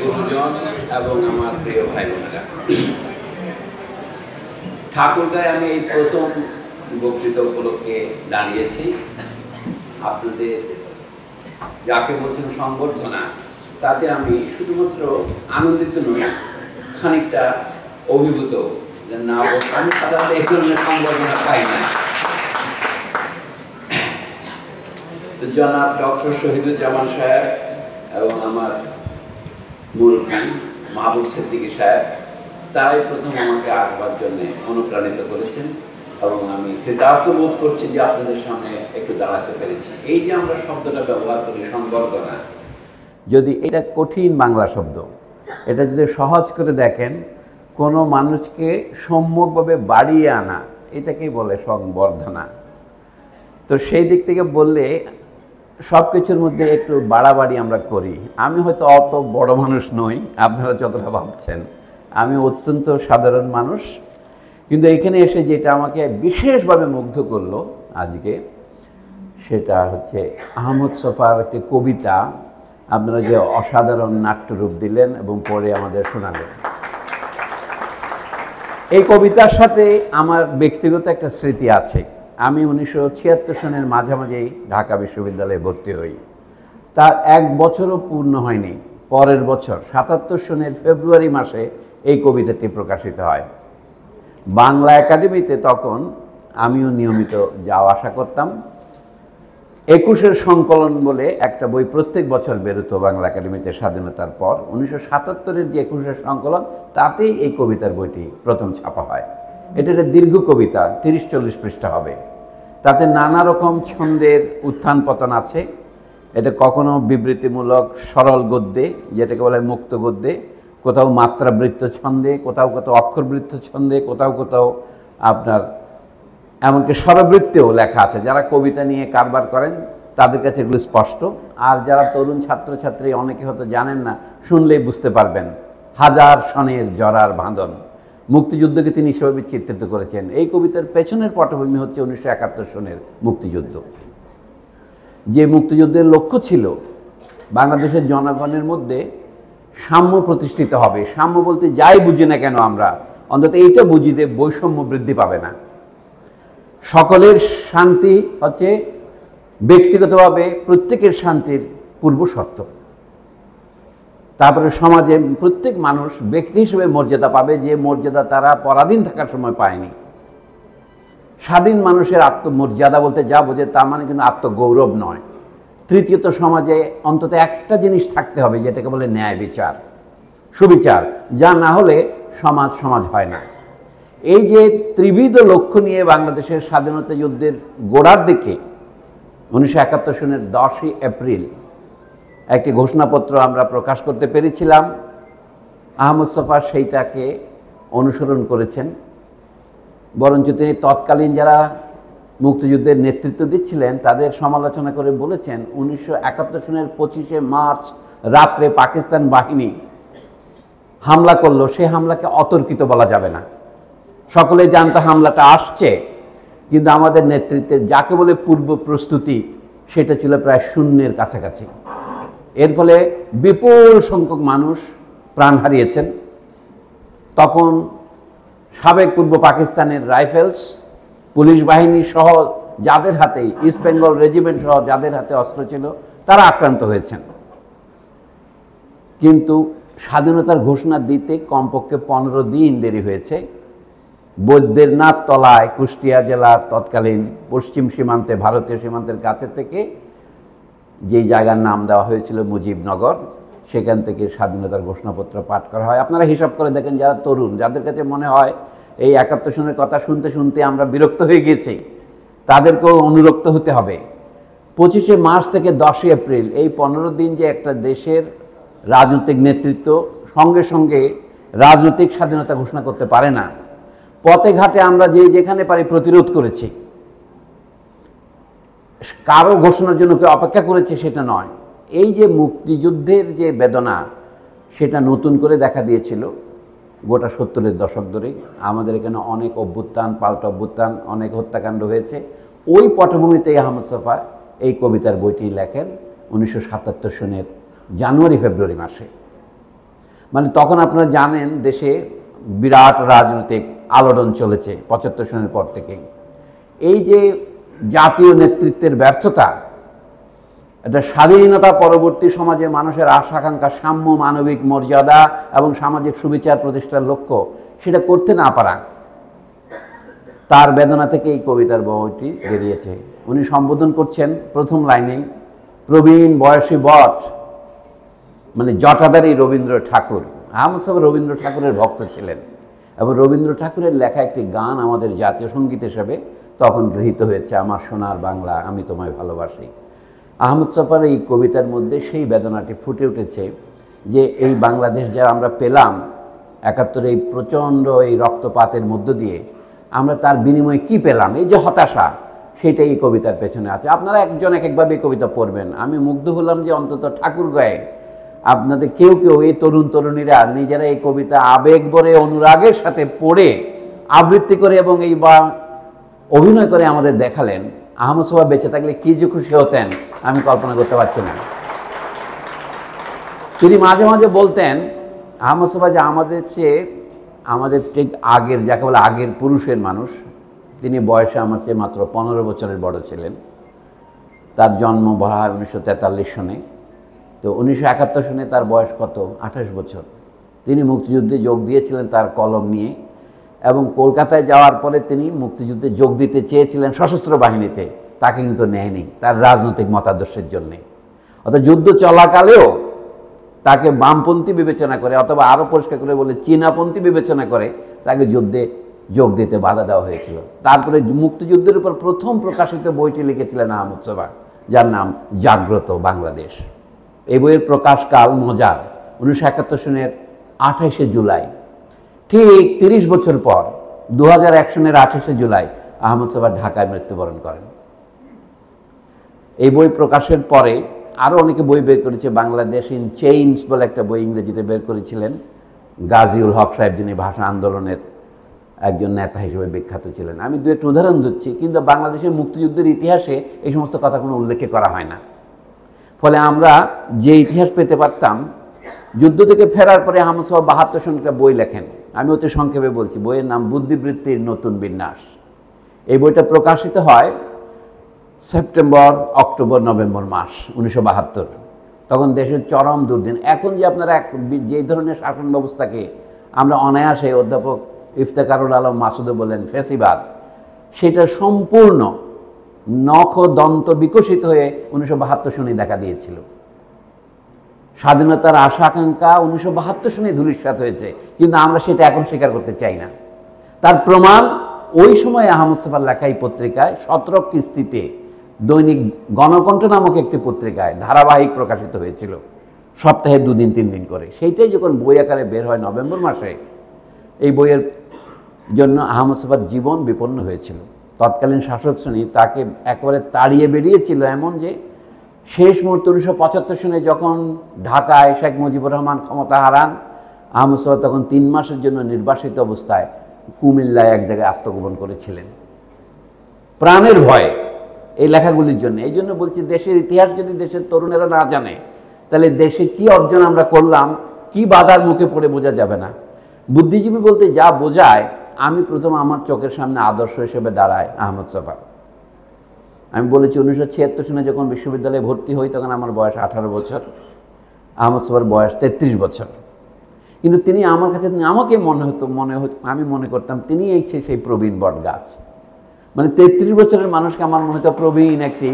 গুরুজন এবং আমার প্রিয় ভাই বোনেরা, ঠাকুরগাঁয়ে আমি এই প্রথম বক্তৃতা উপলক্ষে দাঁড়িয়েছি। আপনাদের যাকে বলছেন সংবর্ধনা, তাতে আমি শুধুমাত্র আনন্দিত নই, খানিকটা অভিভূত যে না, আমি সাধারণত এই ধরনের সংবর্ধনা পাই না। জনাব ডক্টর শহীদুজ্জামান সাহেব এবং আমার মুরব্বী মাহবুব সিদ্দিকী সাহেব, তারাই প্রথম আমাকে আসবার জন্য অনুপ্রাণিত করেছেন এবং আমি কৃতার্থ বোধ করছি যে আপনাদের সামনে একটু দাঁড়াতে পেরেছি। এই যে আমরা শব্দটা ব্যবহার করি সংবর্ধনা, যদি এটা কঠিন বাংলা শব্দ, এটা যদি সহজ করে দেখেন, কোনো মানুষকে সম্যকভাবে বাড়িয়ে আনা, এটাকেই বলে সংবর্ধনা। তো সেই দিক থেকে বললে সব কিছুর মধ্যে একটু বাড়াবাড়ি আমরা করি। আমি হয়তো অত বড় মানুষ নই আপনারা যতটা ভাবছেন, আমি অত্যন্ত সাধারণ মানুষ। কিন্তু এখানে এসে যেটা আমাকে বিশেষভাবে মুগ্ধ করলো আজকে, সেটা হচ্ছে আহমদ ছফার একটি কবিতা আপনারা যে অসাধারণ নাট্যরূপ দিলেন এবং পরে আমাদের শোনালেন। এই কবিতার সাথে আমার ব্যক্তিগত একটা স্মৃতি আছে। আমি 1976 সনের মাঝামাঝি ঢাকা বিশ্ববিদ্যালয়ে ভর্তি হই। তার এক বছরও পূর্ণ হয়নি, পরের বছর 77 সনের ফেব্রুয়ারি মাসে এই কবিতাটি প্রকাশিত হয়। বাংলা একাডেমিতে তখন আমিও নিয়মিত যাওয়া আসা করতাম। 21-এর সংকলন বলে একটা বই প্রত্যেক বছর বেরোতো বাংলা একাডেমিতে স্বাধীনতার পর। 1977-এর যে 21-এর সংকলন, তাতেই এই কবিতার বইটি প্রথম ছাপা হয়। এটা একটা দীর্ঘ কবিতা, 30-40 পৃষ্ঠা হবে। তাতে নানা রকম ছন্দের উত্থান পতন আছে। এটা কখনো বিবৃতিমূলক সরল গদ্যে, যেটাকে বলে মুক্ত গদ্যে, কোথাও মাত্রাবৃত্ত ছন্দে, কোথাও কোথাও অক্ষরবৃত্ত ছন্দে, কোথাও কোথাও আপনার এমনকি স্বরবৃত্তেও লেখা আছে। যারা কবিতা নিয়ে কারবার করেন তাদের কাছে এগুলো স্পষ্ট। আর যারা তরুণ ছাত্রছাত্রী, অনেকে হয়তো জানেন না, শুনলেই বুঝতে পারবেন। হাজার সনের জরার বাঁধন, মুক্তিযুদ্ধকে তিনি সেভাবে চিত্রিত করেছেন। এই কবিতার পেছনের পটভূমি হচ্ছে 1971 সনের মুক্তিযুদ্ধ। যে মুক্তিযুদ্ধের লক্ষ্য ছিল বাংলাদেশের জনগণের মধ্যে সাম্য প্রতিষ্ঠিত হবে। সাম্য বলতে যাই বুঝি না কেন আমরা, অন্তত এইটা বুঝি যে বৈষম্য বৃদ্ধি পাবে না। সকলের শান্তি হচ্ছে ব্যক্তিগতভাবে প্রত্যেকের শান্তির পূর্ব শর্ত। তারপরে সমাজে প্রত্যেক মানুষ ব্যক্তি হিসেবে মর্যাদা পাবে, যে মর্যাদা তারা পরাধীন থাকার সময় পায়নি। স্বাধীন মানুষের আত্মমর্যাদা বলতে যা বোঝে তা মানে কিন্তু আত্মগৌরব নয়। তৃতীয়ত, সমাজে অন্তত একটা জিনিস থাকতে হবে, যেটাকে বলে ন্যায় বিচার, সুবিচার। যা না হলে সমাজ সমাজ হয় না। এই যে ত্রিবিধ লক্ষ্য নিয়ে বাংলাদেশের স্বাধীনতা যুদ্ধের গোড়ার দিকে 1971 সনের 10ই এপ্রিল একটি ঘোষণাপত্র আমরা প্রকাশ করতে পেরেছিলাম। আহমদ ছফা সেইটাকে অনুসরণ করেছেন। বরঞ্চ তিনি তৎকালীন যারা মুক্তিযুদ্ধের নেতৃত্ব দিচ্ছিলেন তাদের সমালোচনা করে বলেছেন, 1971 সনের 25শে মার্চ রাত্রে পাকিস্তান বাহিনী হামলা করলো, সে হামলাকে অতর্কিত বলা যাবে না। সকলে জানতো হামলাটা আসছে, কিন্তু আমাদের নেতৃত্বের যাকে বলে পূর্ব প্রস্তুতি, সেটা ছিল প্রায় শূন্যের কাছাকাছি। এর ফলে বিপুল সংখ্যক মানুষ প্রাণ হারিয়েছেন। তখন সাবেক পূর্ব পাকিস্তানের রাইফেলস, পুলিশ বাহিনী সহ যাদের হাতে, ইস্ট বেঙ্গল রেজিমেন্ট সহ যাদের হাতে অস্ত্র ছিল, তারা আক্রান্ত হয়েছেন। কিন্তু স্বাধীনতার ঘোষণা দিতে কমপক্ষে 15 দিন দেরি হয়েছে। বৈদ্যনাথ তলায়, কুষ্টিয়া জেলার তৎকালীন পশ্চিম সীমান্তে, ভারতীয় সীমান্তের কাছে থেকে, যেই জায়গার নাম দেওয়া হয়েছিল মুজিবনগর, সেখান থেকে স্বাধীনতার ঘোষণাপত্র পাঠ করা হয়। আপনারা হিসাব করে দেখেন, যারা তরুণ, যাদের কাছে মনে হয় এই 71 সনের কথা শুনতে শুনতে আমরা বিরক্ত হয়ে গেছি, তাদেরকেও অনুরক্ত হতে হবে। 25শে মার্চ থেকে 10ই এপ্রিল, এই 15 দিন যে একটা দেশের রাজনৈতিক নেতৃত্ব সঙ্গে সঙ্গে রাজনৈতিক স্বাধীনতা ঘোষণা করতে পারে না। পথে ঘাটে আমরা যেখানে পারি প্রতিরোধ করেছি। কারো ঘোষণার জন্য কেউ অপেক্ষা করেছে সেটা নয়। এই যে মুক্তিযুদ্ধের যে বেদনা, সেটা নতুন করে দেখা দিয়েছিল গোটা 70-এর দশক ধরেই। আমাদের এখানে অনেক অভ্যুত্থান, পাল্টা অভ্যুত্থান, অনেক হত্যাকাণ্ড হয়েছে। ওই পটভূমিতেই আহমদ ছফা এই কবিতার বইটি লেখেন 1977 সনের জানুয়ারি ফেব্রুয়ারি মাসে। মানে তখন আপনারা জানেন দেশে বিরাট রাজনৈতিক আলোড়ন চলেছে ৭৫ সনের পর থেকে। এই যে জাতীয় নেতৃত্বের ব্যর্থতা, এটা স্বাধীনতা পরবর্তী সমাজে মানুষের আশা আকাঙ্ক্ষা, সাম্য, মানবিক মর্যাদা এবং সামাজিক সুবিচার প্রতিষ্ঠার লক্ষ্য, সেটা করতে না পারা, তার বেদনা থেকে এই কবিতার বইটি বেরিয়েছে। উনি সম্বোধন করছেন প্রথম লাইনেই প্রবীণ বয়সী বট, মানে জটাধারী রবীন্দ্র ঠাকুর। আহমদ সাহেব রবীন্দ্র ঠাকুরের ভক্ত ছিলেন এবং রবীন্দ্র ঠাকুরের লেখা একটি গান আমাদের জাতীয় সঙ্গীত হিসেবে তখন গৃহীত হয়েছে, আমার সোনার বাংলা আমি তোমায় ভালোবাসি। আহমদ ছফার এই কবিতার মধ্যে সেই বেদনাটি ফুটে উঠেছে যে এই বাংলাদেশ যা আমরা পেলাম ৭১ এই প্রচণ্ড এই রক্তপাতের মধ্য দিয়ে, আমরা তার বিনিময়ে কি পেলাম, এই যে হতাশা, সেটাই এই কবিতার পেছনে আছে। আপনারা একজন এক একভাবে এই কবিতা পড়বেন। আমি মুগ্ধ হলাম যে অন্তত ঠাকুরগাঁয়ে আপনাদের কেউ কেউ এই তরুণ তরুণীরা নিজেরা এই কবিতা আবেগ ভরে অনুরাগের সাথে পড়ে আবৃত্তি করে এবং এই বা অভিনয় করে আমাদের দেখালেন। আহমদ ছফা বেঁচে থাকলে কি যে খুশি হতেন আমি কল্পনা করতে পারছি না। তিনি মাঝে মাঝে বলতেন, আহমদ ছফা, যে আমাদের চেয়ে, আমাদের ঠিক আগের, যাকে বলে আগের পুরুষের মানুষ, তিনি বয়সে আমার চেয়ে মাত্র ১৫ বছরের বড় ছিলেন। তার জন্ম বলা হয় ১৯৪৩ সনে, তো ১৯৭১ সনে তার বয়স কত? ২৮ বছর। তিনি মুক্তিযুদ্ধে যোগ দিয়েছিলেন তার কলম নিয়ে, এবং কলকাতায় যাওয়ার পরে তিনি মুক্তিযুদ্ধে যোগ দিতে চেয়েছিলেন সশস্ত্র বাহিনীতে, তাকে কিন্তু নেয়নি তার রাজনৈতিক মতাদর্শের জন্যে। অর্থাৎ যুদ্ধ চলাকালেও তাকে বামপন্থী বিবেচনা করে, অথবা আরও পরিষ্কার করে বলে চীনাপন্থী বিবেচনা করে তাকে যুদ্ধে যোগ দিতে বাধা দেওয়া হয়েছিল। তারপরে মুক্তিযুদ্ধের উপর প্রথম প্রকাশিত বইটি লিখেছিলেন আহমদ ছফা, যার নাম জাগ্রত বাংলাদেশ। এই বইয়ের প্রকাশকাল মজার, ১৯৭১ সনের ২৮শে জুলাই, ঠিক ৩০ বছর পর ২০০১ সনের ২৮শে জুলাই আহমদ ছফা ঢাকায় মৃত্যুবরণ করেন। এই বই প্রকাশের পরে আরও অনেকে বই বের করেছে। বাংলাদেশ ইন চেইনস বলে একটা বই ইংরেজিতে বের করেছিলেন গাজীউল হক সাহেব, যিনি ভাষা আন্দোলনের একজন নেতা হিসেবে বিখ্যাত ছিলেন। আমি দু একটা উদাহরণ দিচ্ছি, কিন্তু বাংলাদেশের মুক্তিযুদ্ধের ইতিহাসে এই সমস্ত কথা কোনো উল্লেখ করা হয় না। ফলে আমরা যে ইতিহাস পেতে পারতাম, যুদ্ধ থেকে ফেরার পরে আহমদ ছফা ৭২ সনে একটা বই লেখেন। আমি অতি সংক্ষেপে বলছি, বইয়ের নাম বুদ্ধিবৃত্তির নতুন বিন্যাস। এই বইটা প্রকাশিত হয় সেপ্টেম্বর, অক্টোবর, নভেম্বর মাস ১৯৭২। তখন দেশের চরম দুর্দিন। এখন যে আপনারা যে ধরনের শাসন ব্যবস্থাকে আমরা অনায়াসে, অধ্যাপক ইফতেখারুল আলম মাসুদও বলেন ফেসিবাদ, সেটা সম্পূর্ণ নখ দন্ত বিকশিত হয়ে ১৯৭২ সনে দেখা দিয়েছিল। স্বাধীনতার আশা আকাঙ্ক্ষা ১৯৭২ সনে ধূলিসাৎ হয়েছে, কিন্তু আমরা সেটা এখন স্বীকার করতে চাই না। তার প্রমাণ ওই সময় আহমদ ছফার লেখা এই পত্রিকায় ১৭ কিস্তিতে দৈনিক গণকণ্ঠ নামক একটি পত্রিকায় ধারাবাহিক প্রকাশিত হয়েছিল, সপ্তাহে ২ দিন ৩ দিন করে। সেইটাই যখন বই আকারে বের হয় নভেম্বর মাসে, এই বইয়ের জন্য আহমদ ছফার জীবন বিপন্ন হয়েছিল। তৎকালীন শাসক শ্রেণী তাকে একেবারে তাড়িয়ে বেরিয়েছিল, এমন যে শেষ মুহূর্তে ১৯৭৫ সনে যখন ঢাকায় শেখ মুজিবুর রহমান ক্ষমতা হারান, আহমদ ছফা তখন ৩ মাসের জন্য নির্বাসিত অবস্থায় কুমিল্লায় এক জায়গায় আত্মগোপন করেছিলেন প্রাণের ভয়ে এই লেখাগুলির জন্য। এই জন্য বলছি, দেশের ইতিহাস যদি দেশের তরুণেরা না জানে, তাহলে দেশে কি অর্জন আমরা করলাম, কি বাধার মুখে পড়ে বোঝা যাবে না। বুদ্ধিজীবী বলতে যা বোঝায়, আমি প্রথম আমার চোখের সামনে আদর্শ হিসেবে দাঁড়ায় আহমদ ছফা। আমি বলেছি ১৯৭৬ সনে যখন বিশ্ববিদ্যালয়ে ভর্তি হই, তখন আমার বয়স ১৮ বছর, আহমদ ছফার বয়স ৩৩ বছর। কিন্তু তিনি আমার কাছে, আমাকে আমি মনে করতাম তিনি সেই প্রবীণ বট গাছ। মানে ৩৩ বছরের মানুষকে আমার মনে হতো প্রবীণ একটি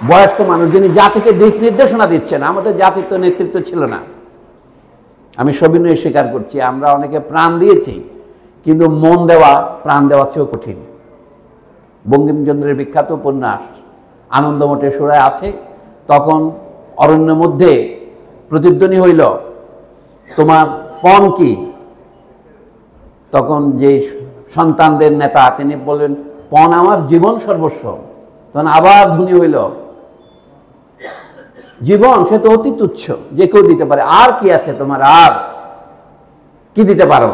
বয়স্ক মানুষ, যিনি জাতিকে দিক নির্দেশনা দিচ্ছেন। আমাদের জাতির তো নেতৃত্ব ছিল না, আমি সবিনয়ে স্বীকার করছি। আমরা অনেকে প্রাণ দিয়েছি, কিন্তু মন দেওয়া প্রাণ দেওয়ার চেয়েও কঠিন। বঙ্কিমচন্দ্রের বিখ্যাত উপন্যাস আনন্দমঠের সুরায় আছে, তখন অরণ্যের মধ্যে প্রতিধ্বনি হইল, তোমার পণ কি? তখন যে সন্তানদের নেতা তিনি বললেন, পণ আমার জীবন সর্বস্ব। তখন আবার ধ্বনি হইল, জীবন সে তো অতি তুচ্ছ, যে কেউ দিতে পারে, আর কি আছে তোমার, আর কি দিতে পারো?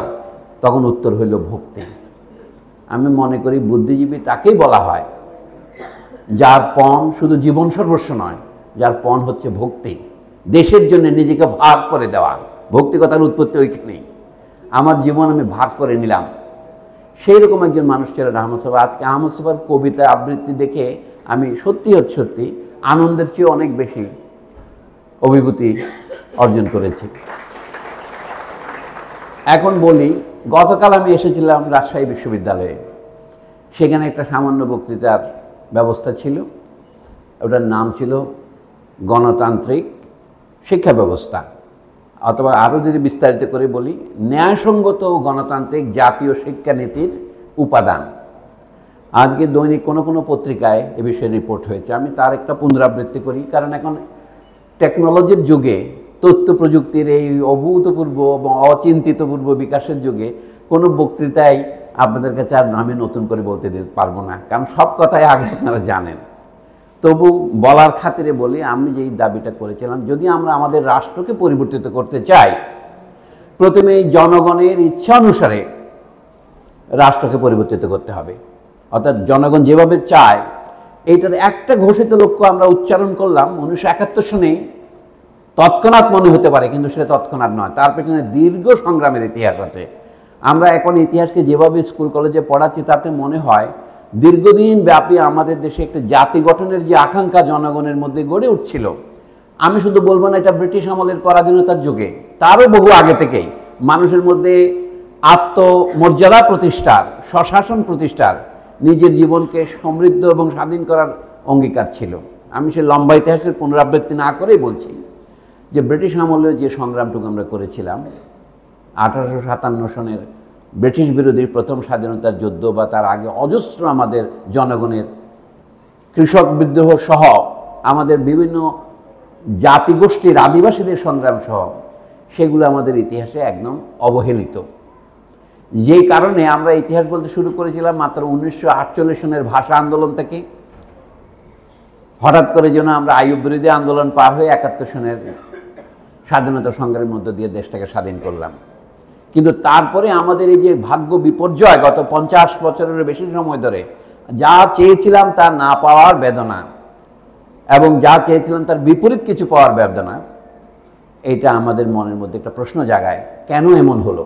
তখন উত্তর হইল ভক্তি। আমি মনে করি বুদ্ধিজীবী তাকেই বলা হয় যার পণ শুধু জীবন সর্বস্ব নয়, যার পণ হচ্ছে ভক্তি, দেশের জন্য নিজেকে ভাগ করে দেওয়া। ভৌতিকতার উৎপত্তি ওইখানেই। আমার জীবন আমি ভাগ করে নিলাম। সেই রকম একজন মানুষ ছিলেন আহমদ ছফা। আজকে আহমদ ছফার কবিতা আবৃত্তি দেখে আমি সত্যি আনন্দের চেয়ে অনেক বেশি অভিভূতি অর্জন করেছি। এখন বলি, গতকাল আমি এসেছিলাম রাজশাহী বিশ্ববিদ্যালয়ে। সেখানে একটা সামান্য বক্তৃতার ব্যবস্থা ছিল। ওটার নাম ছিল গণতান্ত্রিক শিক্ষা ব্যবস্থা, অথবা আরও যদি বিস্তারিত করে বলি, ন্যায়সঙ্গত ও গণতান্ত্রিক জাতীয় শিক্ষানীতির উপাদান। আজকে দৈনিক কোনো পত্রিকায় এ বিষয়ে রিপোর্ট হয়েছে। আমি তার একটা পুনরাবৃত্তি করি, কারণ এখন টেকনোলজির যুগে, তথ্য প্রযুক্তির এই অভূতপূর্ব এবং অচিন্তিতপূর্ব বিকাশের যুগে কোনো বক্তৃতায় আপনাদের কাছে আর আমি নতুন করে বলতে দিতে পারবো না, কারণ সব কথাই আগে আপনারা জানেন। তবু বলার খাতিরে বলি, আমি যেই দাবিটা করেছিলাম, যদি আমরা আমাদের রাষ্ট্রকে পরিবর্তিত করতে চাই, প্রথমে জনগণের ইচ্ছা অনুসারে রাষ্ট্রকে পরিবর্তিত করতে হবে। অর্থাৎ জনগণ যেভাবে চায়, এইটার একটা ঘোষিত লক্ষ্য আমরা উচ্চারণ করলাম 1971 সনে। তৎক্ষণাৎ মনে হতে পারে, কিন্তু সেটা তৎক্ষণাৎ নয়, তার পেছনে দীর্ঘ সংগ্রামের ইতিহাস আছে। আমরা এখন ইতিহাসকে যেভাবে স্কুল কলেজে পড়াচ্ছি, তাতে মনে হয় দীর্ঘদিন ব্যাপী আমাদের দেশে একটা জাতি গঠনের যে আকাঙ্ক্ষা জনগণের মধ্যে গড়ে উঠছিল। আমি শুধু বলবো না এটা ব্রিটিশ আমলের পরাধীনতার যুগে, তারও বহু আগে থেকেই মানুষের মধ্যে আত্মমর্যাদা প্রতিষ্ঠার, স্বশাসন প্রতিষ্ঠার, নিজের জীবনকে সমৃদ্ধ এবং স্বাধীন করার অঙ্গীকার ছিল। আমি সে লম্বা ইতিহাসের পুনরাবৃত্তি না করেই বলছি যে ব্রিটিশ আমলে যে সংগ্রামটুকু আমরা করেছিলাম, 1857 সনের ব্রিটিশ বিরোধী প্রথম স্বাধীনতার যুদ্ধ, বা তার আগে অজস্র আমাদের জনগণের কৃষক বিদ্রোহ সহ আমাদের বিভিন্ন জাতিগোষ্ঠীর আদিবাসীদের সংগ্রাম সহ, সেগুলো আমাদের ইতিহাসে একদম অবহেলিত। যেই কারণে আমরা ইতিহাস বলতে শুরু করেছিলাম মাত্র 1948 সনের ভাষা আন্দোলন থেকে। হঠাৎ করে যেন আমরা আইয়ুব বিরোধী আন্দোলন পার হয়ে 71 সনের স্বাধীনতা সংগ্রামের মধ্য দিয়ে দেশটাকে স্বাধীন করলাম। কিন্তু তারপরে আমাদের এই যে ভাগ্য বিপর্যয়, গত 50 বছরের বেশি সময় ধরে যা চেয়েছিলাম তা না পাওয়ার বেদনা, এবং যা চেয়েছিলাম তার বিপরীত কিছু পাওয়ার বেদনা, এটা আমাদের মনের মধ্যে একটা প্রশ্ন জাগায়, কেন এমন হলো?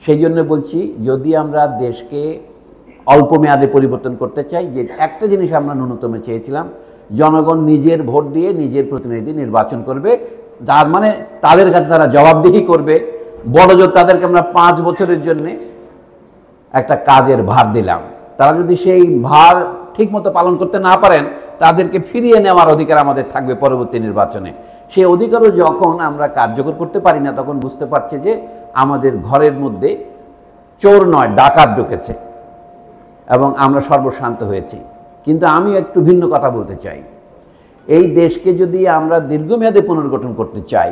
সেই জন্য বলছি, যদি আমরা দেশকে অল্প মেয়াদে পরিবর্তন করতে চাই, যে একটা জিনিস আমরা ন্যূনতম চেয়েছিলাম, জনগণ নিজের ভোট দিয়ে নিজের প্রতিনিধি নির্বাচন করবে, তার মানে তাদের কাছে তারা জবাবদিহি করবে। বড় জোর তাদেরকে আমরা 5 বছরের জন্যে একটা কাজের ভার দিলাম, তারা যদি সেই ভার ঠিকমতো পালন করতে না পারেন, তাদেরকে ফিরিয়ে নেওয়ার অধিকার আমাদের থাকবে পরবর্তী নির্বাচনে। সেই অধিকারও যখন আমরা কার্যকর করতে পারি না, তখন বুঝতে পারছি যে আমাদের ঘরের মধ্যে চোর নয় ডাকাত ঢুকেছে, এবং আমরা সর্বশান্ত হয়েছি। কিন্তু আমি একটু ভিন্ন কথা বলতে চাই। এই দেশকে যদি আমরা দীর্ঘমেয়াদে পুনর্গঠন করতে চাই,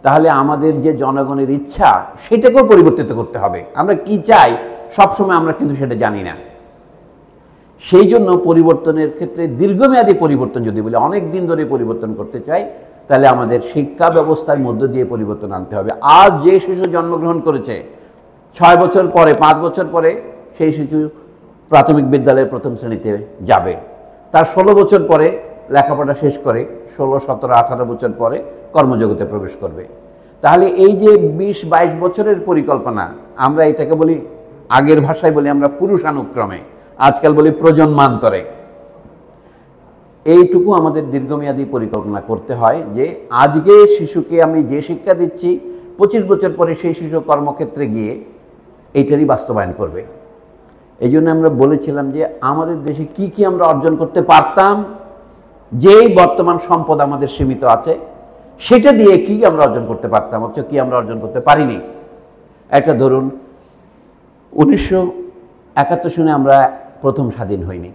তাহলে আমাদের যে জনগণের ইচ্ছা, সেটাকেও পরিবর্তিত করতে হবে। আমরা কি চাই সবসময় আমরা কিন্তু সেটা জানি না। সেই জন্য পরিবর্তনের ক্ষেত্রে দীর্ঘমেয়াদী পরিবর্তন যদি বলি, অনেক দিন ধরে পরিবর্তন করতে চাই, তাহলে আমাদের শিক্ষা ব্যবস্থার মধ্য দিয়ে পরিবর্তন আনতে হবে। আজ যে শিশু জন্মগ্রহণ করেছে, 6 বছর পরে, 5 বছর পরে সেই শিশু প্রাথমিক বিদ্যালয়ের প্রথম শ্রেণীতে যাবে। তার 16 বছর পরে লেখাপড়া শেষ করে 16, 17, 18 বছর পরে কর্মজগতে প্রবেশ করবে। তাহলে এই যে 20-22 বছরের পরিকল্পনা, আমরা এটাকে বলি, আগের ভাষায় বলি আমরা পুরুষানুক্রমে, আজকাল বলি প্রজন্মান্তরে। এইটুকু আমাদের দীর্ঘমেয়াদী পরিকল্পনা করতে হয়, যে আজকে শিশুকে আমি যে শিক্ষা দিচ্ছি, 25 বছর পরে সেই শিশু কর্মক্ষেত্রে গিয়ে এইটারই বাস্তবায়ন করবে। এই জন্য আমরা বলেছিলাম যে আমাদের দেশে কি কি আমরা অর্জন করতে পারতাম, যেই বর্তমান সম্পদ আমাদের সীমিত আছে, সেটা দিয়ে কি আমরা অর্জন করতে পারতাম, অথচ কি আমরা অর্জন করতে পারিনি। একটা ধরুন, 1971 সনে আমরা প্রথম স্বাধীন হইনি,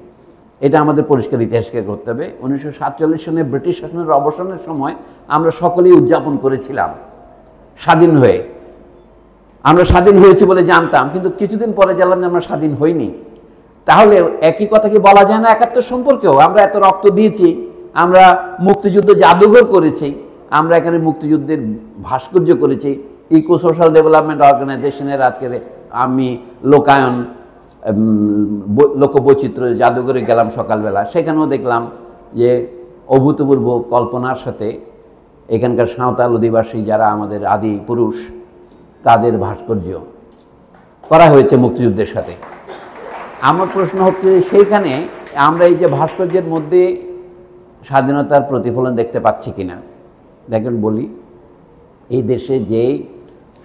এটা আমাদের পরিষ্কার ইতিহাসকে করতে হবে। 1947 সনে ব্রিটিশ শাসনের অবসানের সময় আমরা সকলেই উদযাপন করেছিলাম স্বাধীন হয়ে। আমরা স্বাধীন হয়েছি বলে জানতাম, কিন্তু কিছুদিন পরে জানলাম যে আমরা স্বাধীন হইনি। তাহলে একই কথা কি বলা যায় না 71 সম্পর্কেও? আমরা এত রক্ত দিয়েছি, আমরা মুক্তিযুদ্ধ জাদুঘর করেছি, আমরা এখানে মুক্তিযুদ্ধের ভাস্কর্য করেছি। ইকো সোশ্যাল ডেভেলপমেন্ট অর্গানাইজেশনের আজকে আমি লোকায়ন লোকবৈচিত্র্য জাদুঘরে গেলাম সকালবেলা, সেখানেও দেখলাম যে অভূতপূর্ব কল্পনার সাথে এখানকার সাঁওতাল অধিবাসী যারা আমাদের আদি পুরুষ, তাদের ভাস্কর্য করা হয়েছে মুক্তিযুদ্ধের সাথে। আমার প্রশ্ন হচ্ছে, সেইখানে আমরা এই যে ভাস্কর্যের মধ্যে স্বাধীনতার প্রতিফলন দেখতে পাচ্ছি কিনা। দেখেন বলি, এই দেশে যেই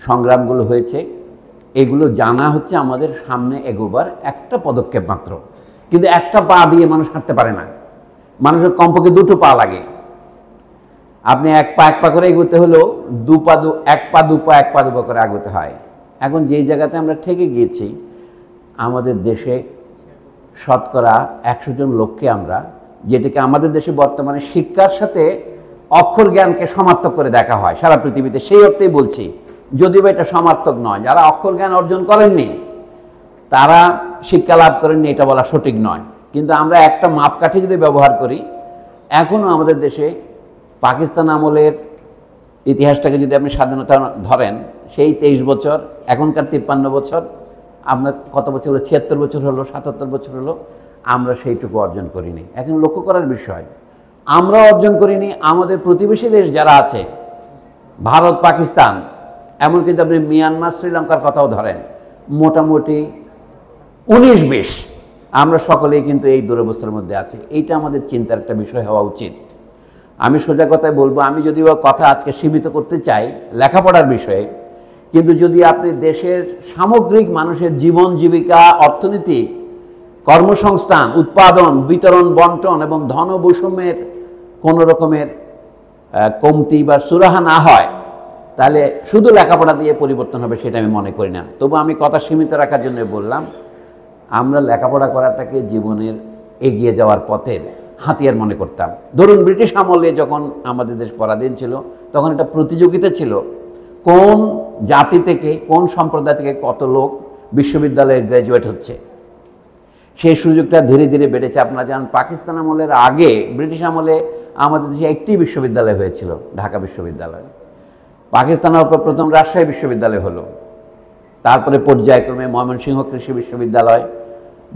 সংগ্রামগুলো হয়েছে এগুলো জানা হচ্ছে আমাদের সামনে এগোবার একটা পদক্ষেপ মাত্র, কিন্তু একটা পা দিয়ে মানুষ হাঁটতে পারে না, মানুষের কমপক্ষে দুটো পা লাগে। আপনি এক পা করে এগোতে হলেও এক পা দু পা করে এগোতে হয়। এখন যেই জায়গাতে আমরা ঠেকে গিয়েছি, আমাদের দেশে শতকরা 100 জন লোককে আমরা, যেটাকে আমাদের দেশে বর্তমানে শিক্ষার সাথে অক্ষর জ্ঞানকে সমার্থক করে দেখা হয় সারা পৃথিবীতে, সেই অর্থেই বলছি, যদিও এটা সমার্থক নয়। যারা অক্ষর জ্ঞান অর্জন করেননি তারা শিক্ষা লাভ করেননি, এটা বলা সঠিক নয়। কিন্তু আমরা একটা মাপকাঠি যদি ব্যবহার করি, এখনও আমাদের দেশে পাকিস্তান আমলের ইতিহাসটাকে যদি আপনি স্বাধীনতা ধরেন, সেই 23 বছর, এখনকার 53 বছর, আপনার কত বছর হলো, 76 বছর হলো, 77 বছর হলো, আমরা সেইটুকু অর্জন করিনি। এখন লক্ষ্য করার বিষয়, আমরা অর্জন করিনি, আমাদের প্রতিবেশী দেশ যারা আছে, ভারত, পাকিস্তান, এমনকি আপনি মিয়ানমার, শ্রীলঙ্কার কথাও ধরেন, মোটামুটি 19-20 আমরা সকলেই কিন্তু এই দুরবস্থার মধ্যে আছি। এইটা আমাদের চিন্তার একটা বিষয় হওয়া উচিত। আমি সোজা কথায় বলবো, আমি যদিও কথা আজকে সীমিত করতে চাই লেখাপড়ার বিষয়ে, কিন্তু যদি আপনি দেশের সামগ্রিক মানুষের জীবন জীবিকা, অর্থনীতি, কর্মসংস্থান, উৎপাদন, বিতরণ, বন্টন এবং ধন বৈষম্যের কোনো রকমের কমতি বা সুরাহা না হয়, তাহলে শুধু লেখাপড়া দিয়ে পরিবর্তন হবে সেটা আমি মনে করি না। তবু আমি কথা সীমিত রাখার জন্য বললাম, আমরা লেখাপড়া করাটাকে জীবনের এগিয়ে যাওয়ার পথের হাতিয়ার মনে করতাম। ধরুন, ব্রিটিশ আমলে যখন আমাদের দেশ পরাধীন ছিল, তখন একটা প্রতিযোগিতা ছিল কোন জাতি থেকে, কোন সম্প্রদায় থেকে কত লোক বিশ্ববিদ্যালয়ে গ্র্যাজুয়েট হচ্ছে। সেই সুযোগটা ধীরে ধীরে বেড়েছে। আপনারা জানেন, পাকিস্তান আমলের আগে ব্রিটিশ আমলে আমাদের দেশে একটি বিশ্ববিদ্যালয় হয়েছিল, ঢাকা বিশ্ববিদ্যালয়। পাকিস্তানের পর প্রথম রাজশাহী বিশ্ববিদ্যালয় হলো, তারপরে পর্যায়ক্রমে ময়মনসিংহ কৃষি বিশ্ববিদ্যালয়,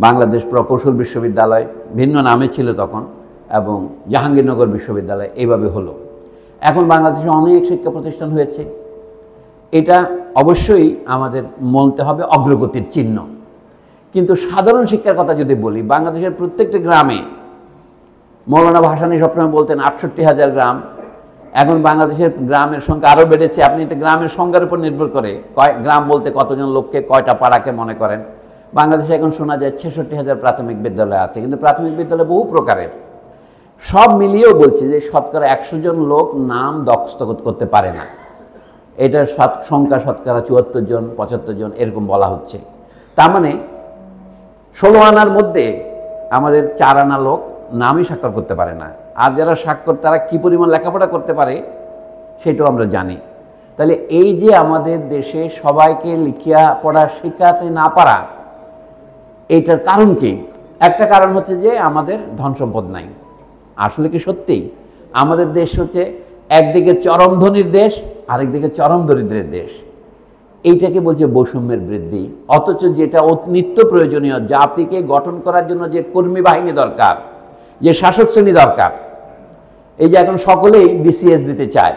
বাংলাদেশ প্রকৌশল বিশ্ববিদ্যালয়, ভিন্ন নামে ছিল তখন, এবং জাহাঙ্গীরনগর বিশ্ববিদ্যালয়, এইভাবে হলো। এখন বাংলাদেশে অনেক শিক্ষা প্রতিষ্ঠান হয়েছে। এটা অবশ্যই আমাদের মনতে হবে অগ্রগতির চিহ্ন। কিন্তু সাধারণ শিক্ষার কথা যদি বলি, বাংলাদেশের প্রত্যেকটি গ্রামে, মৌলানা ভাসানী সবসময় বলতেন 68,000 গ্রাম, এখন বাংলাদেশের গ্রামের সংখ্যা আরও বেড়েছে। আপনি এটা গ্রামের সংখ্যার উপর নির্ভর করে, গ্রাম বলতে কতজন লোককে, কয়টা পাড়াকে মনে করেন। বাংলাদেশে এখন শোনা যায় 66,000 প্রাথমিক বিদ্যালয় আছে, কিন্তু প্রাথমিক বিদ্যালয় বহু প্রকারের। সব মিলিয়েও বলছি যে শতকরা 100 জন লোক নাম দস্তখত করতে পারে না। এটার সংখ্যা শতকরা 74 জন, 75 জন এরকম বলা হচ্ছে। তার মানে 16 আনার মধ্যে আমাদের 4 আনা লোক নামই স্বাক্ষর করতে পারে না। আর যারা স্বাক্ষর, তারা কি পরিমাণ লেখাপড়া করতে পারে সেটাও আমরা জানি। তাহলে এই যে আমাদের দেশে সবাইকে লিখিয়া পড়া শেখাতে না পারা, এইটার কারণ কি? একটা কারণ হচ্ছে যে আমাদের ধন সম্পদ নাই। আসলে কি সত্যি? আমাদের দেশ হচ্ছে একদিকে চরম ধনীর দেশ, আরেকদিকে চরম দরিদ্রের দেশ। এইটাকে বলছে বৈষম্যের বৃদ্ধি। অথচ যেটা নিত্য প্রয়োজনীয়, জাতিকে গঠন করার জন্য যে কর্মী বাহিনী দরকার, যে শাসক শ্রেণী দরকার, এই যে এখন সকলেই বিসিএস দিতে চায়,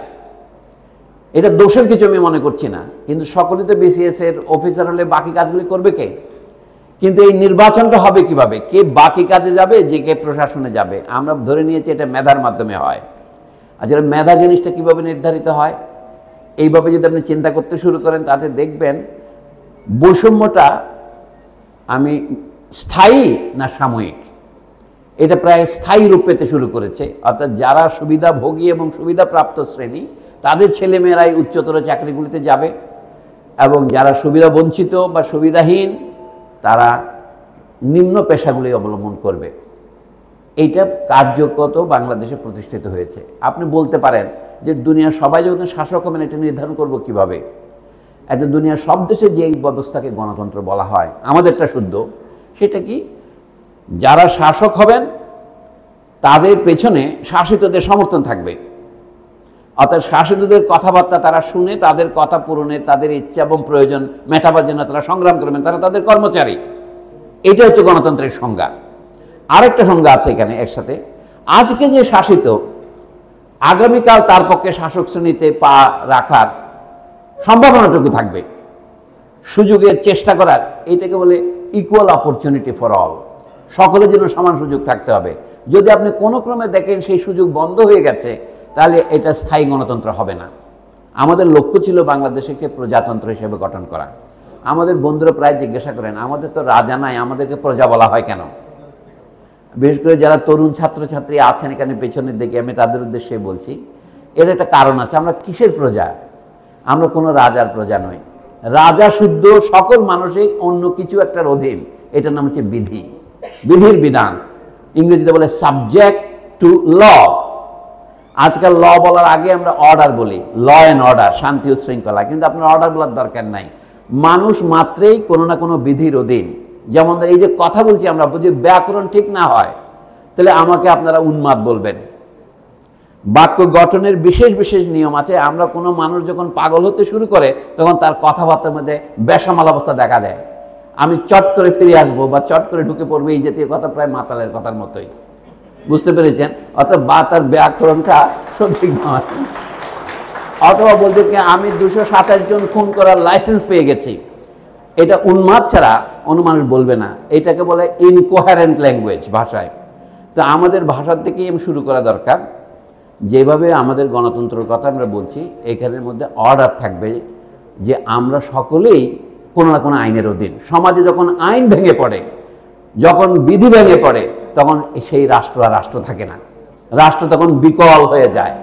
এটা দোষের কিছু আমি মনে করছি না, কিন্তু সকলেই তো বিসিএস এর অফিসার হলে বাকি কাজগুলি করবে কে? কিন্তু এই নির্বাচনটা হবে কিভাবে? কে বাকি কাজে যাবে, যে কে প্রশাসনে যাবে? আমরা ধরে নিয়েছি এটা মেধার মাধ্যমে হয়। আর যেটা মেধা জিনিসটা কিভাবে নির্ধারিত হয়, এইভাবে যদি আপনি চিন্তা করতে শুরু করেন, তাতে দেখবেন বৈষম্যটা আমি স্থায়ী না সাময়িক, এটা প্রায় স্থায়ী রূপ পেতে শুরু করেছে। অর্থাৎ যারা সুবিধাভোগী এবং সুবিধাপ্রাপ্ত শ্রেণী, তাদের ছেলেমেয়েরাই উচ্চতর চাকরিগুলিতে যাবে, এবং যারা সুবিধা বঞ্চিত বা সুবিধাহীন, তারা নিম্ন পেশাগুলি অবলম্বন করবে। এইটা কার্যগত বাংলাদেশে প্রতিষ্ঠিত হয়েছে। আপনি বলতে পারেন যে দুনিয়ার সবাই যখন শাসক হবেন, এটা নির্ধারণ করব কিভাবে? একটা দুনিয়ার সব দেশে যে ব্যবস্থাকে গণতন্ত্র বলা হয়, আমাদেরটা শুদ্ধ, সেটা কি? যারা শাসক হবেন তাদের পেছনে শাসিতদের সমর্থন থাকবে। অর্থাৎ শাসিতদের কথাবার্তা তারা শুনে, তাদের কথা পূরণে, তাদের ইচ্ছা এবং প্রয়োজন মেটাবার জন্য তারা সংগ্রাম করবেন, তারা তাদের কর্মচারী। এটা হচ্ছে গণতন্ত্রের সংজ্ঞা। আরেকটা সংজ্ঞা আছে এখানে একসাথে, আজকে যে শাসিত, আগামীকাল তার পক্ষে শাসক শ্রেণীতে পা রাখার সম্ভাবনাটুকু থাকবে। সুযোগের চেষ্টা করার, এটাকে বলে ইকুয়াল অপরচুনিটি ফর অল। সকলের জন্য সমান সুযোগ থাকতে হবে। যদি আপনি কোনো ক্রমে দেখেন সেই সুযোগ বন্ধ হয়ে গেছে, তাহলে এটা স্থায়ী গণতন্ত্র হবে না। আমাদের লক্ষ্য ছিল বাংলাদেশকে প্রজাতন্ত্র হিসেবে গঠন করা। আমাদের বন্ধুরা প্রায় জিজ্ঞাসা করেন, আমাদের তো রাজা নাই, আমাদেরকে প্রজা বলা হয় কেন? বিশেষ করে যারা তরুণ ছাত্রছাত্রী আছেন এখানে পেছনের দিকে, আমি তাদের উদ্দেশ্যে বলছি, এর একটা কারণ আছে। আমরা কিসের প্রজা? আমরা কোনো রাজার প্রজা নই। রাজা শুদ্ধ সকল মানুষই অন্য কিছু একটার অধীন, এটার নাম হচ্ছে বিধি, বিধির বিধান। ইংরেজিতে বলে সাবজেক্ট টু ল। আজকাল ল বলার আগে আমরা অর্ডার বলি, ল অ্যান্ড অর্ডার, শান্তি ও শৃঙ্খলা। কিন্তু আপনার অর্ডার বলার দরকার নাই। মানুষ মাত্রেই কোনো না কোনো বিধির অধীন। যেমন এই যে কথা বলছি আমরা, যদি ব্যাকরণ ঠিক না হয় তাহলে আমাকে আপনারা উন্মাদ বলবেন। বাক্য গঠনের বিশেষ বিশেষ নিয়ম আছে। আমরা কোনো মানুষ যখন পাগল হতে শুরু করে তখন তার কথাবার্তার মধ্যে বেসামাল অবস্থা দেখা দেয়। আমি চট করে ফিরে আসবো বা চট করে ঢুকে পড়বো, এই জাতীয় কথা প্রায় মাতালের কথার মতোই। বুঝতে পেরেছেন? অর্থাৎ বা তার ব্যাকরণটা সঠিক নয়। অথবা বলতে কি আমি 227 জন খুন করার লাইসেন্স পেয়ে গেছি, এটা উন্মাদ ছাড়া অন্য মানুষ বলবে না। এটাকে বলে ইনকোহারেন্ট ল্যাঙ্গুয়েজ ভাষায়। তো আমাদের ভাষার থেকেই শুরু করা দরকার। যেভাবে আমাদের গণতন্ত্রের কথা আমরা বলছি, এখানের মধ্যে অর্ডার থাকবে যে আমরা সকলেই কোনো না কোনো আইনের অধীন। সমাজে যখন আইন ভেঙে পড়ে, যখন বিধি ভেঙে পড়ে, তখন সেই রাষ্ট্র আর রাষ্ট্র থাকে না, রাষ্ট্র তখন বিকল হয়ে যায়।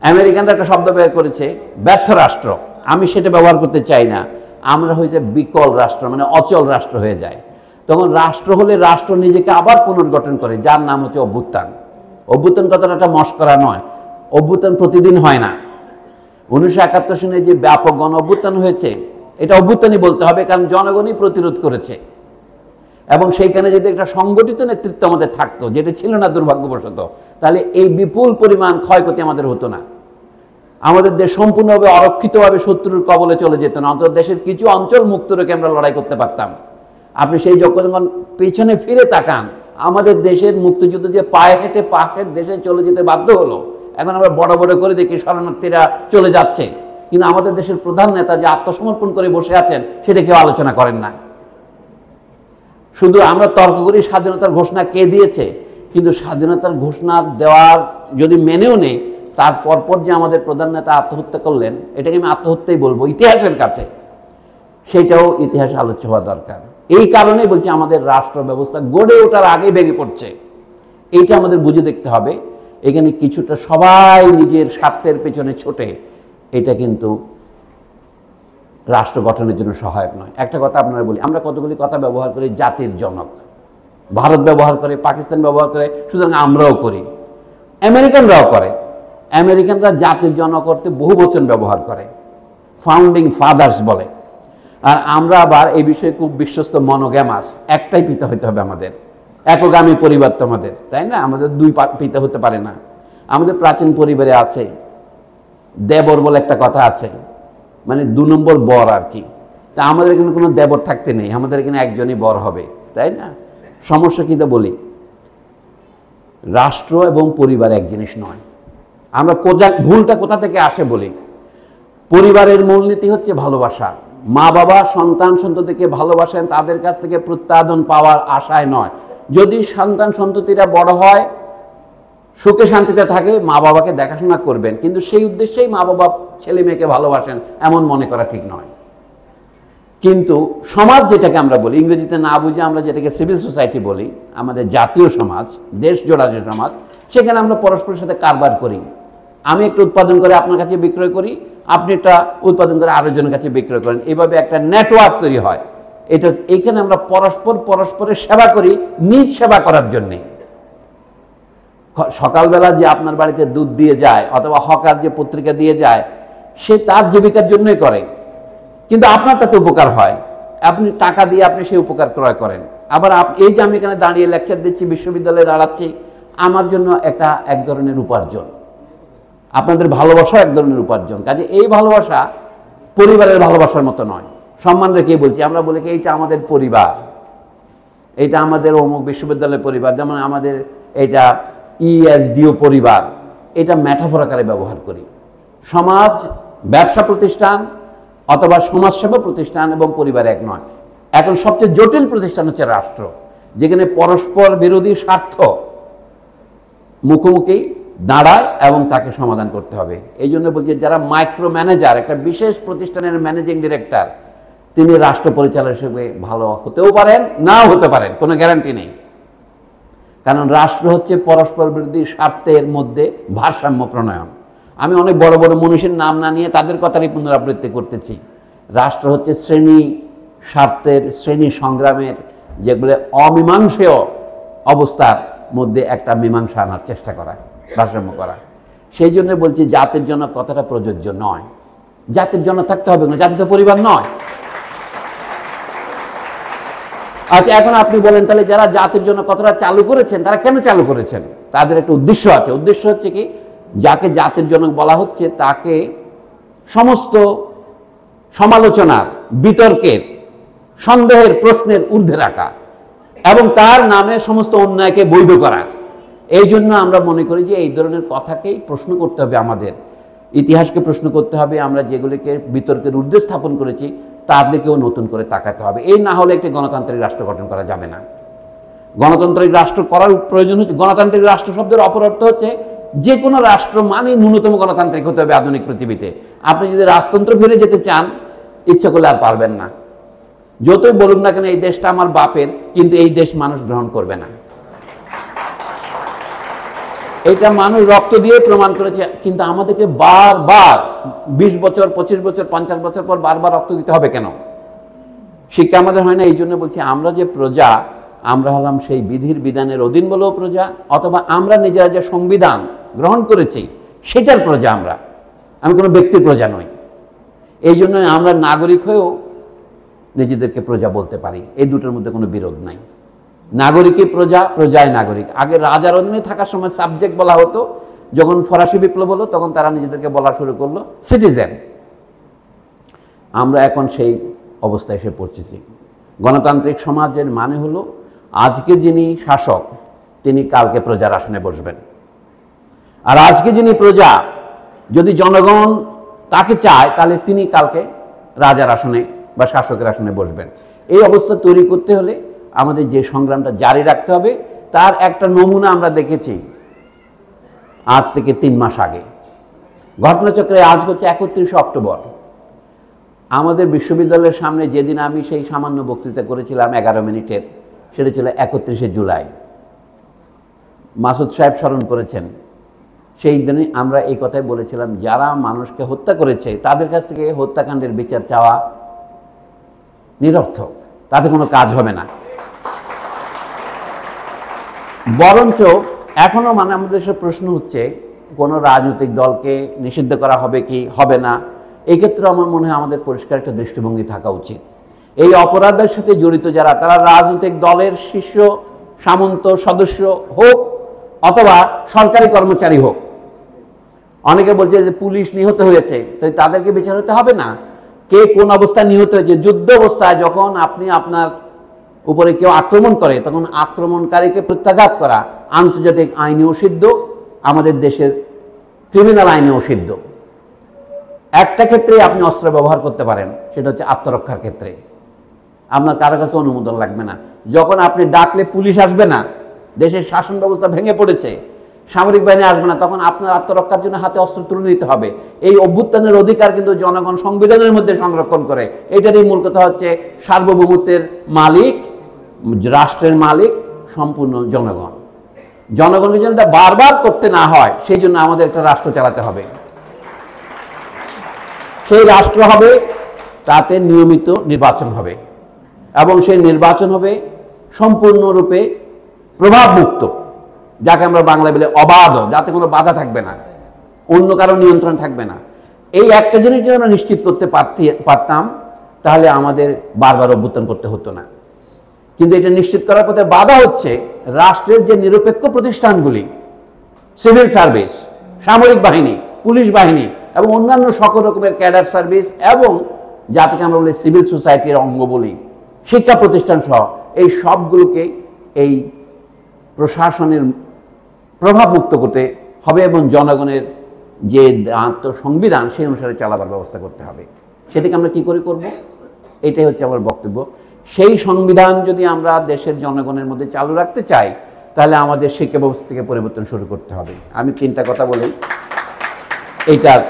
আমেরিকানরা একটা শব্দ বের করেছে, ব্যর্থ রাষ্ট্র। আমি সেটা ব্যবহার করতে চাই না। আমরা হয়ে যায় বিকল রাষ্ট্র, মানে অচল রাষ্ট্র হয়ে যায়। তখন রাষ্ট্র হলে রাষ্ট্র নিজেকে আবার পুনর্গঠন করে, যার নাম হচ্ছে অভ্যুত্থান। অভ্যুত্থান কথাটা একটা মস্করা নয়। অভ্যুত্থান প্রতিদিন হয় না। 1971 সনে যে ব্যাপক গণ অভ্যুত্থান হয়েছে, এটা অভ্যুত্থানই বলতে হবে, কারণ জনগণই প্রতিরোধ করেছে। এবং সেইখানে যদি একটা সংগঠিত নেতৃত্ব আমাদের থাকতো, যেটা ছিল না দুর্ভাগ্যবশত, তাহলে এই বিপুল পরিমাণ ক্ষয়ক্ষতি আমাদের হতো না। আমাদের দেশ সম্পূর্ণভাবে অরক্ষিতভাবে শত্রুর কবলে চলে যেত না। অন্তত দেশের কিছু অঞ্চল মুক্ত রেখে আমরা লড়াই করতে পারতাম। আপনি সেই যখন পেছনে ফিরে তাকান, আমাদের দেশের মুক্তিযুদ্ধ যে পায়ে হেঁটে পাশের দেশে চলে যেতে বাধ্য হলো, এখন আমরা বড় বড় করে দেখি শরণার্থীরা চলে যাচ্ছে, কিন্তু আমাদের দেশের প্রধান নেতা যে আত্মসমর্পণ করে বসে আছেন সেটা কেউ আলোচনা করেন না। শুধু আমরা তর্ক করি স্বাধীনতার ঘোষণা কে দিয়েছে, কিন্তু স্বাধীনতার ঘোষণা দেওয়ার যদি মেনেও নেই, তার পরপর যে আমাদের প্রধান নেতা আত্মহত্যা করলেন, এটাকে আমি আত্মহত্যাই বলবো ইতিহাসের কাছে, সেটাও ইতিহাসে আলোচ্য হওয়া দরকার। এই কারণেই বলছি আমাদের রাষ্ট্র ব্যবস্থা গড়ে ওঠার আগে ভেঙে পড়ছে। এইটা আমাদের বুঝে দেখতে হবে। এখানে কিছুটা সবাই নিজের স্বার্থের পেছনে ছোটে, এটা কিন্তু রাষ্ট্র গঠনের জন্য সহায়ক নয়। একটা কথা আপনারা বলি, আমরা কতগুলি কথা ব্যবহার করি জাতির জনক। ভারত ব্যবহার করে, পাকিস্তান ব্যবহার করে, সুতরাং আমরাও করি, আমেরিকানরাও করে। আমেরিকানরা জাতির জনক করতে বহু বচন ব্যবহার করে, ফাউন্ডিং ফাদার্স বলে। আর আমরা আবার এই বিষয়ে খুব বিশ্বস্ত, মনোগ্যামাস। একটাই পিতা হইতে হবে আমাদের, একগামী পরিবার তো আমাদের, তাই না? আমাদের দুই পিতা হতে পারে না। আমাদের প্রাচীন পরিবারে আছে দেবর বলে একটা কথা আছে, মানে 2 নম্বর বর আর কি। তা আমাদের এখানে কোনো দেবর থাকতে নেই, আমাদের এখানে একজনই বর হবে, তাই না? সমস্যা কি? তো বলি, রাষ্ট্র এবং পরিবার এক জিনিস নয়। আমরা ভুলটা কোথা থেকে আসে বলি, পরিবারের মূলনীতি হচ্ছে ভালোবাসা। মা বাবা সন্তান সন্ততিকে ভালোবাসেন, তাদের কাছ থেকে প্রত্যাদন পাওয়ার আশায় নয়। যদি সন্তান সন্ততিরা বড় হয়, সুখে শান্তিতে থাকে, মা বাবাকে দেখাশোনা করবেন, কিন্তু সেই উদ্দেশ্যেই মা বাবা ছেলে মেয়েকে ভালোবাসেন এমন মনে করা ঠিক নয়। কিন্তু সমাজ যেটাকে আমরা বলি, ইংরেজিতে না বুঝে আমরা যেটাকে সিভিল সোসাইটি বলি, আমাদের জাতীয় সমাজ, দেশ জোড়া যে সমাজ, সেখানে আমরা পরস্পরের সাথে কারবার করি। আমি একটা উৎপাদন করে আপনার কাছে বিক্রয় করি, আপনি একটা উৎপাদন করে আরেকজনের কাছে বিক্রয় করেন, এইভাবে একটা নেটওয়ার্ক তৈরি হয়। এটা এইখানে আমরা পরস্পরের সেবা করি নিজ সেবা করার জন্যে। সকালবেলা যে আপনার বাড়িতে দুধ দিয়ে যায়, অথবা হকার যে পত্রিকা দিয়ে যায়, সে তার জীবিকার জন্যই করে, কিন্তু আপনার তাতে উপকার হয়। আপনি টাকা দিয়ে আপনি সেই উপকার ক্রয় করেন। আবার এই যে আমি এখানে দাঁড়িয়ে লেকচার দিচ্ছি, বিশ্ববিদ্যালয়ে দাঁড়াচ্ছি, আমার জন্য এক ধরনের উপার্জন। আপনাদের ভালোবাসা এক ধরনের উপার্জন। কাজে এই ভালোবাসা পরিবারের ভালোবাসার মতো নয়। সম্মান রেখে বলছি, আমরা বলি কি এইটা আমাদের পরিবার, এইটা আমাদের অমুক বিশ্ববিদ্যালয়ের পরিবার, যেমন আমাদের এটা ইএসডিও পরিবার, এটা ম্যাটাফোর আকারে ব্যবহার করি। সমাজ, ব্যবসা প্রতিষ্ঠান অথবা সমাজসেবা প্রতিষ্ঠান এবং পরিবার এক নয়। এখন সবচেয়ে জটিল প্রতিষ্ঠান হচ্ছে রাষ্ট্র, যেখানে পরস্পর বিরোধী স্বার্থ মুখোমুখি দাঁড়ায় এবং তাকে সমাধান করতে হবে। এই জন্য বলছি, যারা মাইক্রো ম্যানেজার, একটা বিশেষ প্রতিষ্ঠানের ম্যানেজিং ডিরেক্টর, তিনি রাষ্ট্র পরিচালক হিসেবে ভালো হতেও পারেন, নাও হতে পারেন, কোনো গ্যারান্টি নেই। কারণ রাষ্ট্র হচ্ছে পরস্পর বিরোধী স্বার্থের মধ্যে ভারসাম্য প্রণয়ন। আমি অনেক বড় বড় মনীষীর নাম না নিয়ে তাদের কথারই পুনরাবৃত্তি করতেছি। রাষ্ট্র হচ্ছে শ্রেণী সংগ্রামের যেগুলো অমীমাংসেয় অবস্থার মধ্যে একটা মীমাংসা আনার চেষ্টা করা, ভারসাম্য করা। সেই জন্য বলছি জাতির জন্য কথাটা প্রযোজ্য নয়। জাতির জন্য থাকতে হবে না, জাতি তো পরিবার নয়। আচ্ছা, এখন আপনি বলেন তাহলে যারা জাতির জন্য কথাটা চালু করেছেন তারা কেন চালু করেছেন? তাদের একটা উদ্দেশ্য আছে। উদ্দেশ্য হচ্ছে কি, যাকে জাতির জনক বলা হচ্ছে তাকে সমস্ত সমালোচনার, বিতর্কের, সন্দেহের, প্রশ্নের ঊর্ধ্বে রাখা এবং তার নামে সমস্ত অন্যায়কে বৈধ করা। এই জন্য আমরা মনে করি যে এই ধরনের কথাকেই প্রশ্ন করতে হবে, আমাদের ইতিহাসকে প্রশ্ন করতে হবে। আমরা যেগুলিকে বিতর্কের ঊর্ধ্বে স্থাপন করেছি তাদেরকেও নতুন করে তাকাতে হবে। এই না হলে একটি গণতান্ত্রিক রাষ্ট্র গঠন করা যাবে না। গণতান্ত্রিক রাষ্ট্র করার প্রয়োজন হচ্ছে, গণতান্ত্রিক রাষ্ট্র শব্দের অপর অর্থ হচ্ছে যে কোনো রাষ্ট্র মানে ন্যূনতম গণতান্ত্রিক হতে হবে আধুনিক পৃথিবীতে। আপনি যদি রাজতন্ত্র ফিরে যেতে চান, ইচ্ছা করলে আর পারবেন না। যতই বলুন না কেন এই দেশটা আমার বাপের, কিন্তু এই দেশ মানুষ গ্রহণ করবে না। এটা মানুষ রক্ত দিয়ে প্রমাণ করেছে, কিন্তু আমাদেরকে বারবার 20 বছর, 25 বছর, 50 বছর পর বারবার রক্ত দিতে হবে কেন? শিক্ষা আমাদের হয় না। এই জন্য বলছি, আমরা যে প্রজা, আমরা হলাম সেই বিধির বিধানের অধীন বলেও প্রজা, অথবা আমরা নিজেরা যে সংবিধান গ্রহণ করেছি সেটার প্রজা আমরা। আমি কোনো ব্যক্তির প্রজা নই। এই জন্য আমরা নাগরিক হয়েও নিজেদেরকে প্রজা বলতে পারি। এই দুটোর মধ্যে কোনো বিরোধ নাই। নাগরিকই প্রজা, প্রজায় নাগরিক। আগে রাজার অধীনে থাকার সময় সাবজেক্ট বলা হতো, যখন ফরাসি বিপ্লব হলো তখন তারা নিজেদেরকে বলা শুরু করলো সিটিজেন। আমরা এখন সেই অবস্থায় এসে পড়তেছি। গণতান্ত্রিক সমাজের মানে হলো, আজকে যিনি শাসক তিনি কালকে প্রজার আসনে বসবেন, আর আজকে যিনি প্রজা, যদি জনগণ তাকে চায় তাহলে তিনি কালকে রাজার আসনে বা শাসকের আসনে বসবেন। এই অবস্থা তৈরি করতে হলে আমাদের যে সংগ্রামটা জারি রাখতে হবে, তার একটা নমুনা আমরা দেখেছি আজ থেকে 3 মাস আগে। ঘটনাচক্রে আজ হচ্ছে 31শে অক্টোবর। আমাদের বিশ্ববিদ্যালয়ের সামনে যেদিন আমি সেই সামান্য বক্তৃতা করেছিলাম 11 মিনিটের, সেটা ছিল 31শে জুলাই। মাসুদ সাহেব স্মরণ করেছেন। সেই দিনই আমরা এই কথাই বলেছিলাম, যারা মানুষকে হত্যা করেছে তাদের কাছ থেকে হত্যাকাণ্ডের বিচার চাওয়া নিরর্থক, তাতে কোনো কাজ হবে না। বরঞ্চ এখনো আমাদের দেশের প্রশ্ন হচ্ছে, কোনো রাজনৈতিক দলকে নিষিদ্ধ করা হবে কি হবে না। এই ক্ষেত্রে আমার মনে হয় আমাদের পরিষ্কার একটা দৃষ্টিভঙ্গি থাকা উচিত। এই অপরাধের সাথে জড়িত যারা, তারা রাজনৈতিক দলের শীর্ষ সামন্ত সদস্য হোক অথবা সরকারি কর্মচারী হোক। অনেকে বলছে যে পুলিশ নিহত হয়েছে, তো তাদেরকে বিচার হতে হবে না? কে কোন অবস্থায় নিহত হয়েছে? যুদ্ধ অবস্থায় যখন আপনি আপনার উপরে কেউ আক্রমণ করে, তখন আক্রমণকারীকে প্রত্যাঘাত করা আন্তর্জাতিক আইনেও সিদ্ধ, আমাদের দেশের ক্রিমিনাল আইনেও সিদ্ধ। একটা ক্ষেত্রে আপনি অস্ত্র ব্যবহার করতে পারেন, সেটা হচ্ছে আত্মরক্ষার ক্ষেত্রে। আপনার কারো কাছে অনুমোদন লাগবে না। যখন আপনি ডাকলে পুলিশ আসবে না, দেশের শাসন ব্যবস্থা ভেঙে পড়েছে, সামরিক বাহিনী আসবে না, তখন আপনার আত্মরক্ষার জন্য হাতে অস্ত্র তুলে নিতে হবে। এই অভ্যুত্থানের অধিকার কিন্তু জনগণ সংবিধানের মধ্যে সংরক্ষণ করে। এটারই মূল কথা হচ্ছে, সার্বভৌমত্বের মালিক, রাষ্ট্রের মালিক সম্পূর্ণ জনগণ। জনগণকে যেন এটা বারবার করতে না হয়, সেই জন্য আমাদের একটা রাষ্ট্র চালাতে হবে। সেই রাষ্ট্র হবে, তাতে নিয়মিত নির্বাচন হবে এবং সেই নির্বাচন হবে সম্পূর্ণরূপে প্রভাবমুক্ত, যাকে আমরা বাংলায় বলে অবাধ, যাতে কোনো বাধা থাকবে না, অন্য কারো নিয়ন্ত্রণ থাকবে না। এই একটা জিনিস যদি আমরা নিশ্চিত করতে পারতাম, তাহলে আমাদের বারবার অভ্যুত্থান করতে হতো না। কিন্তু এটা নিশ্চিত করার পথে বাধা হচ্ছে রাষ্ট্রের যে নিরপেক্ষ প্রতিষ্ঠানগুলি, সিভিল সার্ভিস, সামরিক বাহিনী, পুলিশ বাহিনী এবং অন্যান্য সকল রকমের ক্যাডার সার্ভিস, এবং যাকে আমরা বলি সিভিল সোসাইটির অঙ্গ বলি, শিক্ষা প্রতিষ্ঠান সহ এই সবগুলোকে এই প্রশাসনের প্রভাবমুক্ত করতে হবে এবং জনগণের যে সংবিধান সেই অনুসারে চালাবার ব্যবস্থা করতে হবে। সেটাকে আমরা কী করে করব? এটাই হচ্ছে আমার বক্তব্য। সেই সংবিধান যদি আমরা দেশের জনগণের মধ্যে চালু রাখতে চাই, তাহলে আমাদের শিক্ষা ব্যবস্থা থেকে পরিবর্তন শুরু করতে হবে। আমি 3টা কথা বলি, এইটার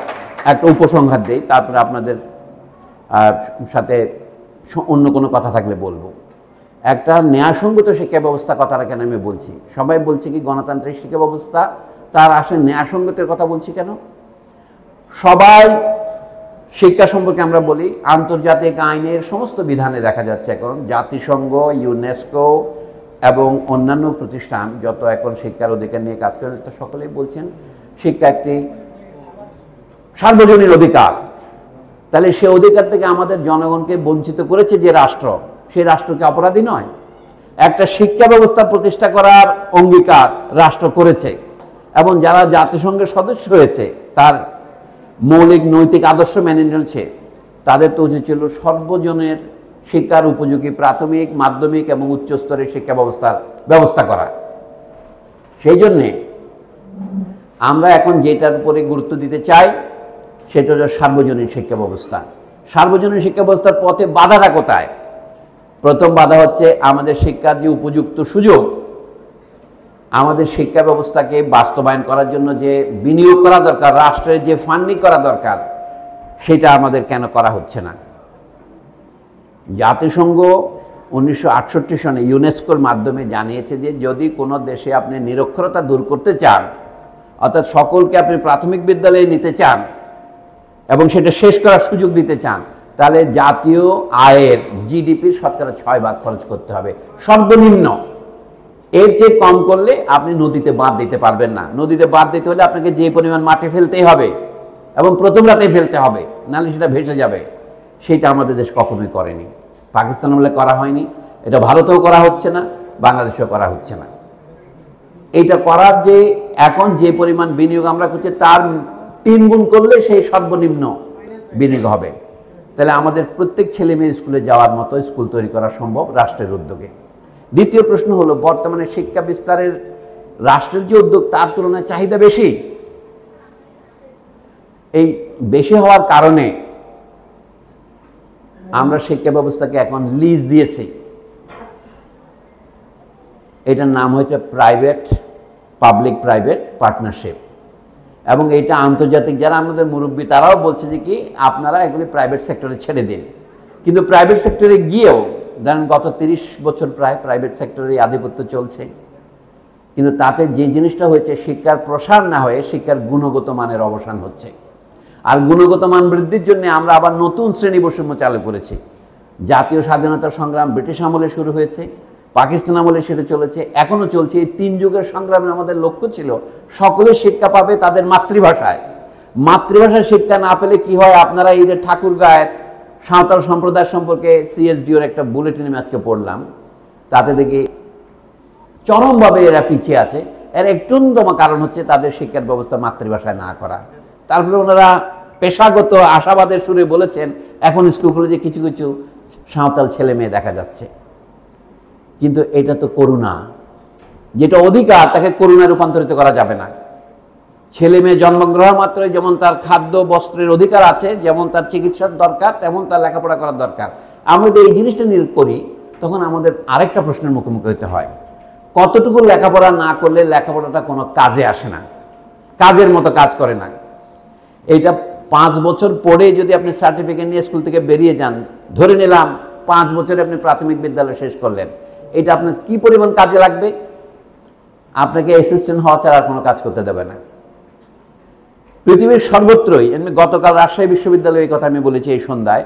একটা উপসংহার দেই, তারপরে আপনাদের সাথে অন্য কোনো কথা থাকলে বলবো। একটা ন্যায়সঙ্গত শিক্ষা ব্যবস্থা কথাটা কেন আমি বলছি? সবাই বলছে কি গণতান্ত্রিক শিক্ষা ব্যবস্থা, তার আসলে ন্যায়সঙ্গতের কথা বলছি কেন? সবাই শিক্ষা সম্পর্কে আমরা বলি, আন্তর্জাতিক আইনের সমস্ত বিধানে দেখা যাচ্ছে এখন জাতিসংঘ, ইউনেস্কো এবং অন্যান্য প্রতিষ্ঠান যত এখন শিক্ষার অধিকার নিয়ে কাজ করেন, তো সকলেই বলছেন শিক্ষা একটি সার্বজনীন অধিকার। তাহলে সে অধিকার থেকে আমাদের জনগণকে বঞ্চিত করেছে যে রাষ্ট্র, সেই রাষ্ট্রকে অপরাধী নয়? একটা শিক্ষা ব্যবস্থা প্রতিষ্ঠা করার অঙ্গীকার রাষ্ট্র করেছে এবং যারা জাতিসংঘের সদস্য হয়েছে তার মৌলিক নৈতিক আদর্শ মেনে নিয়েছে, তাদের তো উচিত ছিল সর্বজনের শিক্ষার উপযোগী প্রাথমিক, মাধ্যমিক এবং উচ্চ স্তরের শিক্ষা ব্যবস্থা করা। সেই জন্যে আমরা এখন যেটার উপরে গুরুত্ব দিতে চাই সেটা হলো সার্বজনীন শিক্ষা ব্যবস্থা। সার্বজনীন শিক্ষা ব্যবস্থার পথে বাধাটা কোথায়? প্রথম বাধা হচ্ছে আমাদের শিক্ষার যে উপযুক্ত সুযোগ, আমাদের শিক্ষা ব্যবস্থাকে বাস্তবায়ন করার জন্য যে বিনিয়োগ করা দরকার, রাষ্ট্রের যে ফান্ডিং করা দরকার, সেটা আমাদের কেন করা হচ্ছে না? জাতিসংঘ 1968 সনে ইউনেস্কোর মাধ্যমে জানিয়েছে যে যদি কোনো দেশে আপনি নিরক্ষরতা দূর করতে চান, অর্থাৎ সকলকে আপনি প্রাথমিক বিদ্যালয়ে নিতে চান এবং সেটা শেষ করার সুযোগ দিতে চান, তাহলে জাতীয় আয়ের জিডিপির শতকরা 6 ভাগ খরচ করতে হবে সর্বনিম্ন। এর চেয়ে কম করলে আপনি নদীতে বাঁধ দিতে পারবেন না। নদীতে বাঁধ দিতে হলে আপনাকে যে পরিমাণ মাটি ফেলতেই হবে এবং প্রথম রাতেই ফেলতে হবে, নাহলে সেটা ভেসে যাবে। সেটা আমাদের দেশ কখনোই করেনি। পাকিস্তান বলে করা হয়নি, এটা ভারতেও করা হচ্ছে না, বাংলাদেশেও করা হচ্ছে না। এইটা করার যে এখন যে পরিমাণ বিনিয়োগ আমরা করছি তার 3 গুণ করলে সেই সর্বনিম্ন বিনিয়োগ হবে। তাহলে আমাদের প্রত্যেক ছেলে মেয়ে স্কুলে যাওয়ার মতো স্কুল তৈরি করা সম্ভব রাষ্ট্রের উদ্যোগে। দ্বিতীয় প্রশ্ন হলো, বর্তমানে শিক্ষা বিস্তারের রাষ্ট্রের যে উদ্যোগ তার তুলনায় চাহিদা বেশি। এই বেশি হওয়ার কারণে আমরা শিক্ষা ব্যবস্থাকে এখন লিজ দিয়েছি। এটার নাম হয়েছে পাবলিক প্রাইভেট পার্টনারশিপ, এবং এটা আন্তর্জাতিক যারা আমাদের মুরব্বী তারাও বলছে যে কি আপনারা এগুলি প্রাইভেট সেক্টরে ছেড়ে দিন। কিন্তু প্রাইভেট সেক্টরে গিয়েও ধরেন গত 30 বছর প্রায় প্রাইভেট সেক্টরে আধিপত্য চলছে, কিন্তু তাতে যে জিনিসটা হয়েছে শিক্ষার প্রসার না হয়ে শিক্ষার গুণগত মানের অবসান হচ্ছে। আর গুণগত মান বৃদ্ধির জন্য আমরা আবার নতুন শ্রেণী বৈষম্য চালু করেছি। জাতীয় স্বাধীনতার সংগ্রাম ব্রিটিশ আমলে শুরু হয়েছে, পাকিস্তান আমলে সেটা চলেছে, এখনও চলছে। এই 3 যুগের সংগ্রামে আমাদের লক্ষ্য ছিল সকলে শিক্ষা পাবে তাদের মাতৃভাষায়। মাতৃভাষায় শিক্ষা না পেলে কি হয়, আপনারা এই যে ঠাকুরগাঁয়ের সাঁওতাল সম্প্রদায় সম্পর্কে সিএসডিওর একটা বুলেটিন আমি আজকে পড়লাম, তাতে দেখি চরমভাবে এরা পিছিয়ে আছে। এর একটি অন্যতম কারণ হচ্ছে তাদের শিক্ষার ব্যবস্থা মাতৃভাষায় না করা। তারপরে ওনারা পেশাগত আশাবাদের সুরে বলেছেন এখন স্কুল কলেজে কিছু কিছু সাঁওতাল ছেলে মেয়ে দেখা যাচ্ছে। কিন্তু এটা তো করুণা, যেটা অধিকার তাকে করুণায় রূপান্তরিত করা যাবে না। ছেলে মেয়ে জন্মগ্রহণ মাত্রই যেমন তার খাদ্য বস্ত্রের অধিকার আছে, যেমন তার চিকিৎসার দরকার, তেমন তার লেখাপড়া করার দরকার। আমরা যদি এই জিনিসটা নিয়োগ করি তখন আমাদের আরেকটা প্রশ্নের মুখোমুখি হতে হয়, কতটুকু লেখাপড়া না করলে লেখাপড়াটা কোনো কাজে আসে না, কাজের মতো কাজ করে না। এইটা 5 বছর পরে যদি আপনি সার্টিফিকেট নিয়ে স্কুল থেকে বেরিয়ে যান, ধরে নিলাম 5 বছরে আপনি প্রাথমিক বিদ্যালয় শেষ করলেন, এটা আপনার কি পরিমাণ কাজে লাগবে? আপনাকে অ্যাসিস্ট্যান্ট হওয়া ছাড়া আর কোনো কাজ করতে দেবে না। পৃথিবীর সর্বত্রই, গতকাল রাজশাহী বিশ্ববিদ্যালয়ে এই কথা আমি বলেছি এই সন্ধ্যায়,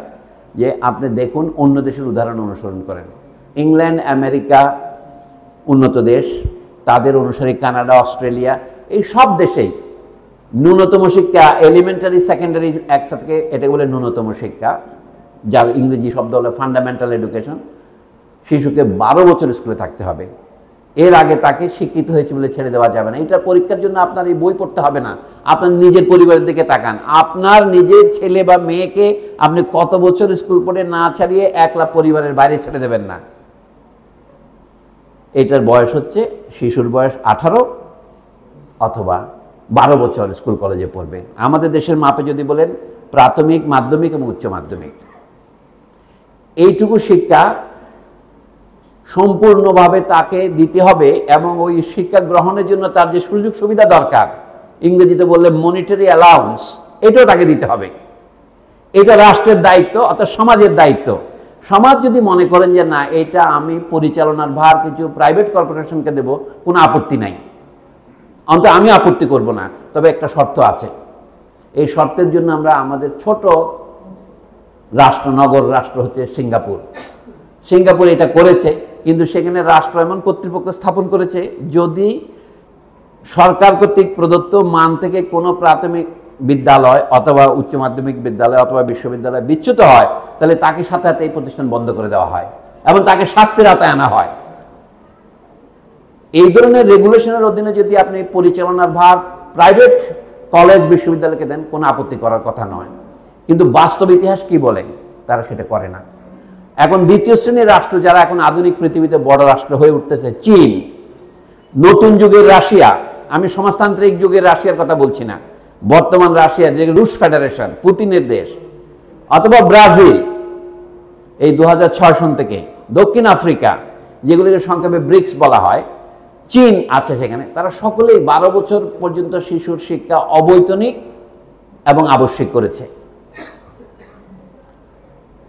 যে আপনি দেখুন অন্য দেশের উদাহরণ অনুসরণ করেন। ইংল্যান্ড, আমেরিকা উন্নত দেশ, তাদের অনুসারী কানাডা, অস্ট্রেলিয়া, এই সব দেশেই ন্যূনতম শিক্ষা এলিমেন্টারি সেকেন্ডারি একসাথে এটাকে বলে ন্যূনতম শিক্ষা, যার ইংরেজি শব্দ হলো ফান্ডামেন্টাল এডুকেশন। শিশুকে 12 বছর স্কুলে থাকতে হবে, এর আগে তাকে শিক্ষিত হয়েছে বলে ছেড়ে দেওয়া যাবে না। এটা পরীক্ষার জন্য আপনার এই বই পড়তে হবে না, আপনার নিজের পরিবারের দিকে তাকান। আপনার নিজের ছেলে বা মেয়েকে আপনি কত বছর স্কুল পড়ে না ছাড়িয়ে একলা পরিবারের বাইরে ছেড়ে দেবেন না। এটার বয়স হচ্ছে, শিশুর বয়স 18 অথবা 12 বছর স্কুল কলেজে পড়বে। আমাদের দেশের মাপে যদি বলেন প্রাথমিক, মাধ্যমিক এবং উচ্চ মাধ্যমিক, এইটুকু শিক্ষা সম্পূর্ণভাবে তাকে দিতে হবে এবং ওই শিক্ষা গ্রহণের জন্য তার যে সুযোগ সুবিধা দরকার, ইংরেজিতে বললে মনিটারি অ্যালাউন্স, এটাও তাকে দিতে হবে। এটা রাষ্ট্রের দায়িত্ব, অর্থাৎ সমাজের দায়িত্ব। সমাজ যদি মনে করেন যে না, এটা আমি পরিচালনার ভার কিছু প্রাইভেট কর্পোরেশনকে দেব, কোনো আপত্তি নাই, অন্তত আমি আপত্তি করব না। তবে একটা শর্ত আছে, এই শর্তের জন্য আমরা আমাদের ছোট রাষ্ট্র, নগর রাষ্ট্র হচ্ছে সিঙ্গাপুর। সিঙ্গাপুর এটা করেছে, কিন্তু সেখানে রাষ্ট্র এমন কর্তৃপক্ষ স্থাপন করেছে, যদি সরকার কর্তৃক প্রদত্ত মান থেকে কোনো প্রাথমিক বিদ্যালয় অথবা উচ্চ মাধ্যমিক বিদ্যালয় অথবা বিশ্ববিদ্যালয় বিচ্যুত হয়, তাহলে তাকে সাথে সাথে এই প্রতিষ্ঠান বন্ধ করে দেওয়া হয় এবং তাকে শাস্তির আওতায় আনা হয়। এই ধরনের রেগুলেশনের অধীনে যদি আপনি পরিচালনার ভার প্রাইভেট কলেজ বিশ্ববিদ্যালয়কে দেন, কোনো আপত্তি করার কথা নয়। কিন্তু বাস্তব ইতিহাস কি বলে? তারা সেটা করে না। এখন দ্বিতীয় শ্রেণীর রাষ্ট্র যারা এখন আধুনিক পৃথিবীতে বড় রাষ্ট্র হয়ে উঠতেছে, চীন, নতুন যুগের রাশিয়া, আমি সমাজতান্ত্রিক যুগের রাশিয়ার কথা বলছি না, বর্তমান রাশিয়ার যে রুশ ফেডারেশন, পুতিনের দেশ, অথবা ব্রাজিল এই 2006 সন থেকে, দক্ষিণ আফ্রিকা যেগুলিকে সংক্ষেপে ব্রিক্স বলা হয়, চীন আছে সেখানে, তারা সকলেই 12 বছর পর্যন্ত শিশুর শিক্ষা অবৈতনিক এবং আবশ্যিক করেছে।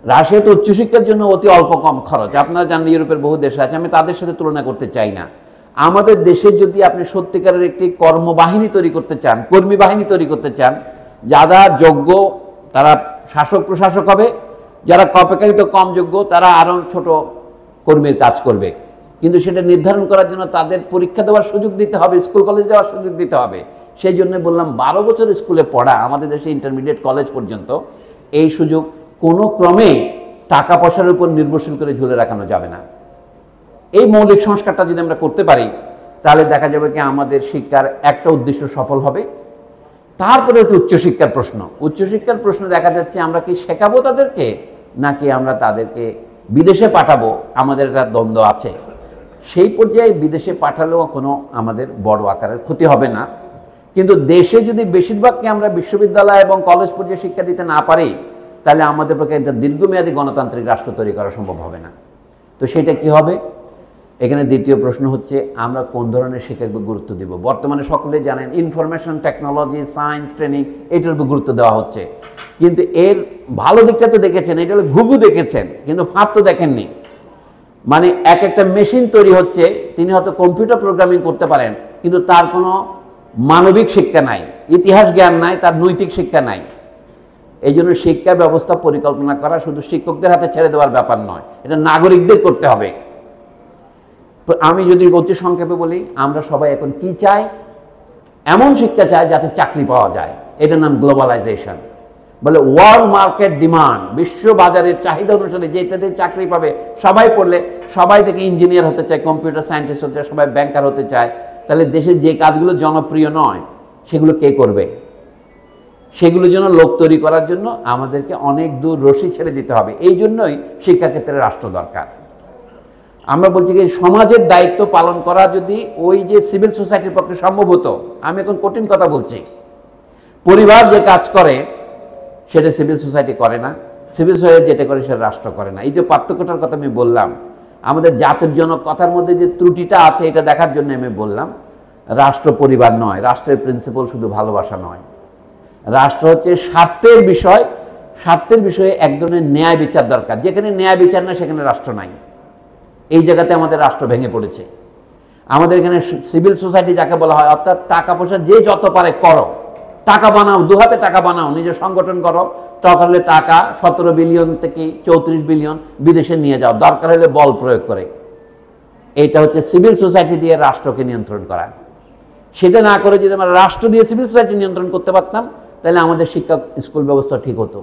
রাশিয়াতে উচ্চশিক্ষার জন্য অতি অল্প কম খরচ, আপনারা জানেন ইউরোপের বহু দেশ আছে, আমি তাদের সাথে তুলনা করতে চাই না। আমাদের দেশে যদি আপনি সত্যিকারের একটি কর্মবাহিনী তৈরি করতে চান, কর্মী বাহিনী তৈরি করতে চান, যারা যোগ্য তারা শাসক প্রশাসক হবে, যারা অপেক্ষাকৃত কম যোগ্য তারা আরও ছোট কর্মীর কাজ করবে, কিন্তু সেটা নির্ধারণ করার জন্য তাদের পরীক্ষা দেওয়ার সুযোগ দিতে হবে, স্কুল কলেজ যাওয়ার সুযোগ দিতে হবে। সেই জন্য বললাম 12 বছর স্কুলে পড়া, আমাদের দেশে ইন্টারমিডিয়েট কলেজ পর্যন্ত, এই সুযোগ কোনো ক্রমে টাকা পয়সার উপর নির্ভরশীল করে ঝুলে রাখানো যাবে না। এই মৌলিক সংস্কারটা যদি আমরা করতে পারি, তাহলে দেখা যাবে কি আমাদের শিক্ষার একটা উদ্দেশ্য সফল হবে। তারপরে হচ্ছে উচ্চশিক্ষার প্রশ্ন। উচ্চশিক্ষার প্রশ্ন দেখা যাচ্ছে আমরা কি শেখাবো তাদেরকে, নাকি আমরা তাদেরকে বিদেশে পাঠাবো, আমাদের একটা দ্বন্দ্ব আছে। সেই পর্যায়ে বিদেশে পাঠালেও কোনো আমাদের বড় আকারের ক্ষতি হবে না, কিন্তু দেশে যদি বেশিরভাগকে আমরা বিশ্ববিদ্যালয় এবং কলেজ পর্যায়ে শিক্ষা দিতে না পারি, তাহলে আমাদের পক্ষে একটা দীর্ঘমেয়াদী গণতান্ত্রিক রাষ্ট্র তৈরি করা সম্ভব হবে না। তো সেটা কি হবে? এখানে দ্বিতীয় প্রশ্ন হচ্ছে আমরা কোন ধরনের শিক্ষাকে গুরুত্ব দিব। বর্তমানে সকলে জানেন ইনফরমেশন টেকনোলজি, সায়েন্স ট্রেনিং, এটার উপর গুরুত্ব দেওয়া হচ্ছে, কিন্তু এর ভালো দিকটা তো দেখেছেন, এটা হলো ঘুঘু দেখেছেন, কিন্তু ফাঁদ তো দেখেননি। মানে এক একটা মেশিন তৈরি হচ্ছে, তিনি হয়তো কম্পিউটার প্রোগ্রামিং করতে পারেন, কিন্তু তার কোনো মানবিক শিক্ষা নাই, ইতিহাস জ্ঞান নাই, তার নৈতিক শিক্ষা নাই। এই জন্য শিক্ষা ব্যবস্থা পরিকল্পনা করা শুধু শিক্ষকদের হাতে ছেড়ে দেওয়ার ব্যাপার নয়, এটা নাগরিকদের করতে হবে। আমি যদি অতি সংক্ষেপে বলি, আমরা সবাই এখন কি চাই? এমন শিক্ষা চাই যাতে চাকরি পাওয়া যায়, এটার নাম গ্লোবালাইজেশন। বলে ওয়ার্ল্ড মার্কেট ডিমান্ড, বিশ্ব বাজারের চাহিদা অনুসারে যেটাতে চাকরি পাবে, সবাই পড়লে সবাই থেকে ইঞ্জিনিয়ার হতে চায়, কম্পিউটার সায়েন্টিস্ট হতে চায়, সবাই ব্যাংকার হতে চায়। তাহলে দেশে যে কাজগুলো জনপ্রিয় নয় সেগুলো কে করবে? সেগুলোর জন্য লোক তৈরি করার জন্য আমাদেরকে অনেক দূর রশি ছেড়ে দিতে হবে। এই জন্যই শিক্ষাক্ষেত্রে রাষ্ট্র দরকার। আমরা বলছি যে সমাজের দায়িত্ব পালন করা যদি ওই যে সিভিল সোসাইটির পক্ষে সম্ভব হতো, আমি এখন কঠিন কথা বলছি, পরিবার যে কাজ করে সেটা সিভিল সোসাইটি করে না, সিভিল সোসাইটি যেটা করে সেটা রাষ্ট্র করে না। এই যে পার্থক্যটার কথা আমি বললাম, আমাদের জাতির জনক কথার মধ্যে যে ত্রুটিটা আছে এটা দেখার জন্য আমি বললাম, রাষ্ট্র পরিবার নয়, রাষ্ট্রের প্রিন্সিপাল শুধু ভালোবাসা নয়, রাষ্ট্র হচ্ছে স্বার্থের বিষয়। স্বার্থের বিষয়ে এক ধরনের ন্যায় বিচার দরকার, যেখানে ন্যায় বিচার না সেখানে রাষ্ট্র নাই। এই জায়গাতে আমাদের রাষ্ট্র ভেঙে পড়েছে। আমাদের এখানে সিভিল সোসাইটি যাকে বলা হয়, অর্থাৎ টাকা পয়সা যে যত পারে করো, টাকা বানাও, দুহাতে টাকা বানাও, নিজের সংগঠন করো, দরকার হলে টাকা 17 বিলিয়ন থেকে 34 বিলিয়ন বিদেশে নিয়ে যাও, দরকার হলে বল প্রয়োগ করে। এইটা হচ্ছে সিভিল সোসাইটি দিয়ে রাষ্ট্রকে নিয়ন্ত্রণ করা। সেটা না করে যদি আমরা রাষ্ট্র দিয়ে সিভিল সোসাইটি নিয়ন্ত্রণ করতে পারতাম, তাহলে আমাদের শিক্ষা স্কুল ব্যবস্থা ঠিক হতো।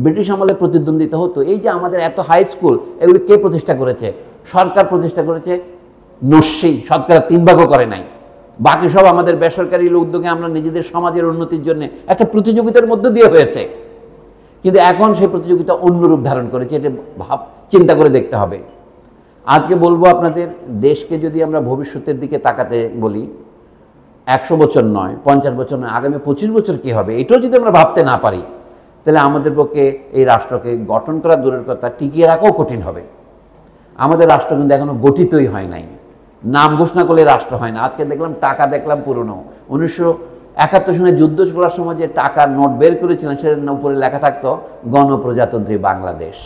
ব্রিটিশ আমলে প্রতিদ্বন্দ্বিতা হতো। এই যে আমাদের এত হাই স্কুল, এগুলি কে প্রতিষ্ঠা করেছে? সরকার প্রতিষ্ঠা করেছে। নস্যি শতকরা 3 ভাগও করে নাই, বাকি সব আমাদের বেসরকারি উদ্যোগে আমরা নিজেদের সমাজের উন্নতির জন্য একটা প্রতিযোগিতার মধ্য দিয়ে হয়েছে। কিন্তু এখন সেই প্রতিযোগিতা অন্য রূপ ধারণ করেছে, এটা চিন্তা করে দেখতে হবে। আজকে বলবো আপনাদের, দেশকে যদি আমরা ভবিষ্যতের দিকে তাকাতে বলি, 100 বছর নয়, 50 বছর নয়, আগামী 25 বছর কী হবে, এটাও যদি আমরা ভাবতে না পারি, তাহলে আমাদের পক্ষে এই রাষ্ট্রকে গঠন করা দূরের কথা, টিকিয়ে রাখাও কঠিন হবে। আমাদের রাষ্ট্র কিন্তু এখনও গঠিতই হয় নাই, নাম ঘোষণা করলে রাষ্ট্র হয় না। আজকে দেখলাম টাকা, দেখলাম পুরনো 1971 সনে যুদ্ধ করার সময় যে টাকার নোট বের করেছিলেন, সেটার উপরে লেখা থাকতো গণপ্রজাতন্ত্রী বাংলাদেশ।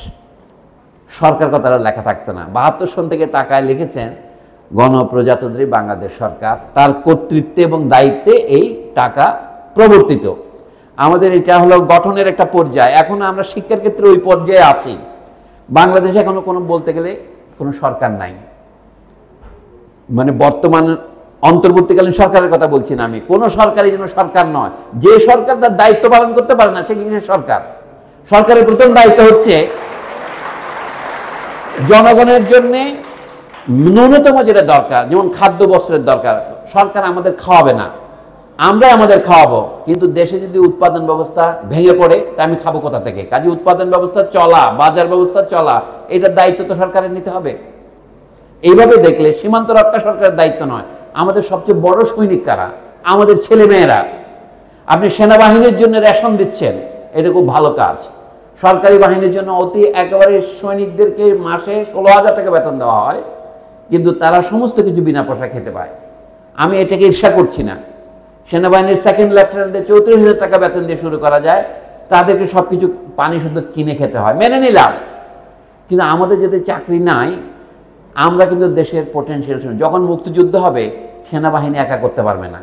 সরকার কথাটা লেখা থাকতো না। 72 সন থেকে টাকায় লিখেছেন গণপ্রজাতন্ত্রী বাংলাদেশ সরকার, তার কর্তৃত্বে এবং দায়িত্বে এই টাকা প্রবর্তিত। আমাদের এটা হলো গঠনের একটা পর্যায়। এখন আমরা শিক্ষার ক্ষেত্রে ওই পর্যায়ে আছি। বাংলাদেশে এখনো কোনো বলতে গেলে কোনো সরকার নাই, মানে বর্তমান অন্তর্বর্তীকালীন সরকারের কথা বলছি না আমি, কোনো সরকারই যেন সরকার নয়। যে সরকার তার দায়িত্ব পালন করতে পারে না, সে কিসের সরকার? সরকারের প্রথম দায়িত্ব হচ্ছে জনগণের জন্যে ন্যূনতম যেটা দরকার, যেমন খাদ্য বস্ত্রের দরকার, সরকার আমাদের খাওয়াবে না, আমরা আমাদের খাওয়াবো। কিন্তু দেশে যদি উৎপাদন ব্যবস্থা ভেঙে পড়ে, তা আমি খাবো কোথা থেকে? কাজে উৎপাদন ব্যবস্থা চলা, বাজার ব্যবস্থা চলা, এটার দায়িত্ব তো সরকারের নিতে হবে। এইভাবে দেখলে সীমান্ত রক্ষা সরকারের দায়িত্ব নয়। আমাদের সবচেয়ে বড় সৈনিক কারা? আমাদের ছেলেমেয়েরা। আপনি সেনাবাহিনীর জন্য রেশন দিচ্ছেন, এটা খুব ভালো কাজ। সরকারি বাহিনীর জন্য অতি একেবারে সৈনিকদেরকে মাসে 16,000 টাকা বেতন দেওয়া হয়, কিন্তু তারা সমস্ত কিছু বিনা পয়সা খেতে পায়। আমি এটাকে ঈর্ষা করছি না। সেনাবাহিনীর সেকেন্ড লেফটেন্যান্টদের 34,000 টাকা বেতন দিয়ে শুরু করা যায়, তাদেরকে সব কিছু পানি শুদ্ধ কিনে খেতে হয়, মেনে নিলাম। কিন্তু আমাদের যদি চাকরি নাই, আমরা কিন্তু দেশের পোটেনশিয়াল, যখন মুক্তিযুদ্ধ হবে সেনাবাহিনী একা করতে পারবে না,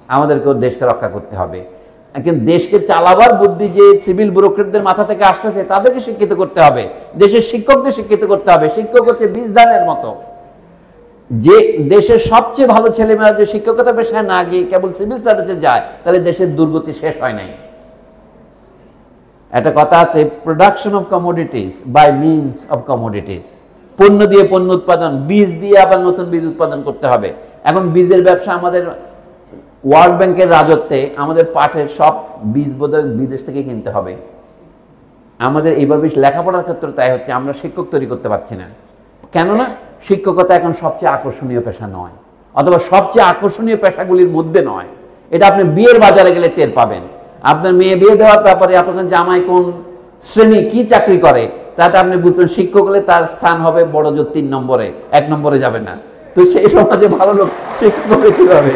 আমাদেরকেও দেশকে রক্ষা করতে হবে। কিন্তু দেশকে চালাবার বুদ্ধি যে সিভিল ব্যুরোক্রেটদের মাথা থেকে আসতেছে, তাদেরকে শিক্ষিত করতে হবে, দেশের শিক্ষকদের শিক্ষিত করতে হবে। শিক্ষক হচ্ছে বীজ ধানের মতো। যে দেশের সবচেয়ে ভালো ছেলেমেয়েরা যে শিক্ষকতা পেশায় না গিয়ে কেবল সিভিল সার্ভিসে যায়, তাহলে দেশের দুর্গতি শেষ হয় নাই। একটা কথা আছে, production of commodities by means of commodities. পণ্য দিয়ে পণ্য উৎপাদন, বীজ দিয়ে আবার নতুন বীজ উৎপাদন করতে হবে। এখন বীজের ব্যবসা আমাদের ওয়ার্ল্ড ব্যাংকের রাজত্বে, আমাদের পাটের সব বীজ বোধহয় বিদেশ থেকে কিনতে হবে। আমাদের এইভাবে লেখাপড়ার ক্ষেত্রে তাই হচ্ছে, আমরা শিক্ষক তৈরি করতে পারছি না। কেননা শিক্ষকতা এখন সবচেয়ে আকর্ষণীয় পেশা নয়, অথবা সবচেয়ে আকর্ষণীয় পেশাগুলির মধ্যে নয়। এটা আপনি বিয়ের বাজারে গেলে টের পাবেন। আপনার মেয়ে বিয়ে দেওয়ার ব্যাপারে আপনার জামাই কোন শ্রেণী, কি চাকরি করে, তাতে আপনি বুঝবেন শিক্ষক হলে তার স্থান হবে বড় জোর 3 নম্বরে, 1 নম্বরে যাবে না। তো সেই সমাজে ভালো লোক শিক্ষক হবে কিভাবে?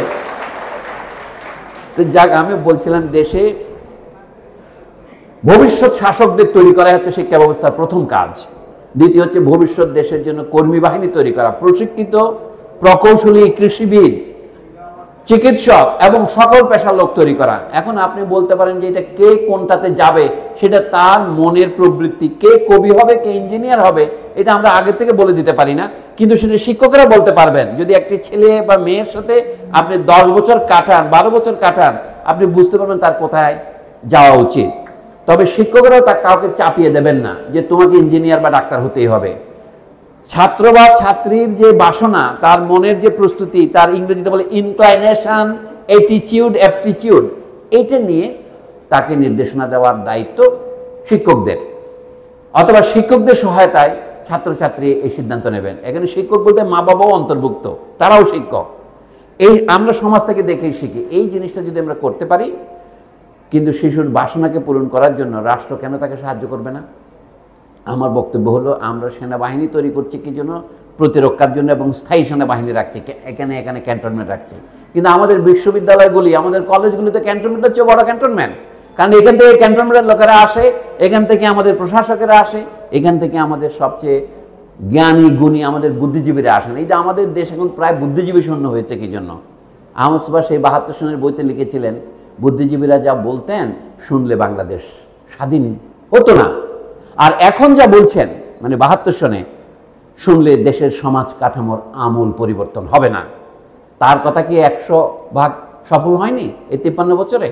তো যাক, আমি বলছিলাম দেশে ভবিষ্যৎ শাসকদের তৈরি করা হচ্ছে শিক্ষা ব্যবস্থার প্রথম কাজ। দ্বিতীয় হচ্ছে ভবিষ্যৎ দেশের জন্য কর্মী বাহিনী তৈরি করা, প্রশিক্ষিত প্রকৌশলী, কৃষিবিদ, চিকিৎসক এবং সকল পেশার লোক তৈরি করা। এখন আপনি বলতে পারেন যে এটা কে কোনটাতে যাবে, সেটা তার মনের প্রবৃত্তি। কে কবি হবে, কে ইঞ্জিনিয়ার হবে, এটা আমরা আগে থেকে বলে দিতে পারি না, কিন্তু সেটা শিক্ষকেরা বলতে পারবেন। যদি একটি ছেলে বা মেয়ের সাথে আপনি 10 বছর কাটান, 12 বছর কাটান, আপনি বুঝতে পারবেন তার কোথায় যাওয়া উচিত। তবে শিক্ষকেরাও তা কাউকে চাপিয়ে দেবেন না যে তোমাকে ইঞ্জিনিয়ার বা ডাক্তার হতেই হবে। ছাত্র বা ছাত্রীর যে বাসনা, তার মনের যে প্রস্তুতি, তার ইংরেজিতে বলে ইনক্লাইনেশন, অ্যাটিটিউড, অ্যাপটিটিউড, এইটা নিয়ে তাকে নির্দেশনা দেওয়ার দায়িত্ব শিক্ষকদের। অথবা শিক্ষকদের সহায়তায় ছাত্রছাত্রী এই সিদ্ধান্ত নেবেন। এখানে শিক্ষক বলতে মা বাবাও অন্তর্ভুক্ত, তারাও শিক্ষক। এই আমরা সমাজ থেকে দেখেই শিখি। এই জিনিসটা যদি আমরা করতে পারি, কিন্তু শিশুর বাসনাকে পূরণ করার জন্য রাষ্ট্র কেন তাকে সাহায্য করবে না? আমার বক্তব্য হলো, আমরা সেনাবাহিনী তৈরি করছি কি জন্য? প্রতিরক্ষার জন্য, এবং স্থায়ী সেনাবাহিনী রাখছি, এখানে এখানে ক্যান্টনমেন্ট রাখছি। কিন্তু আমাদের বিশ্ববিদ্যালয়গুলি, আমাদের কলেজগুলিতে ক্যান্টনমেন্টের চেয়ে বড় ক্যান্টনমেন্ট। কারণ এখান থেকে ক্যান্টনমেন্টের লোকেরা আসে, এখান থেকে আমাদের প্রশাসকেরা আসে, এখান থেকে আমাদের সবচেয়ে জ্ঞানী গুণী আমাদের বুদ্ধিজীবীরা আসেন। এই যে আমাদের দেশ এখন প্রায় বুদ্ধিজীবী শূন্য হয়েছে কি জন্য? আহমদ সুবাহ সেই 72 সনের বইতে লিখেছিলেন, বুদ্ধিজীবীরা যা বলতেন শুনলে বাংলাদেশ স্বাধীন হতো না। আর এখন যা বলছেন, মানে 72 সনে, শুনলে দেশের সমাজ কাঠামোর আমূল পরিবর্তন হবে না। তার কথা কি 100% সফল হয়নি এই 53 বছরে?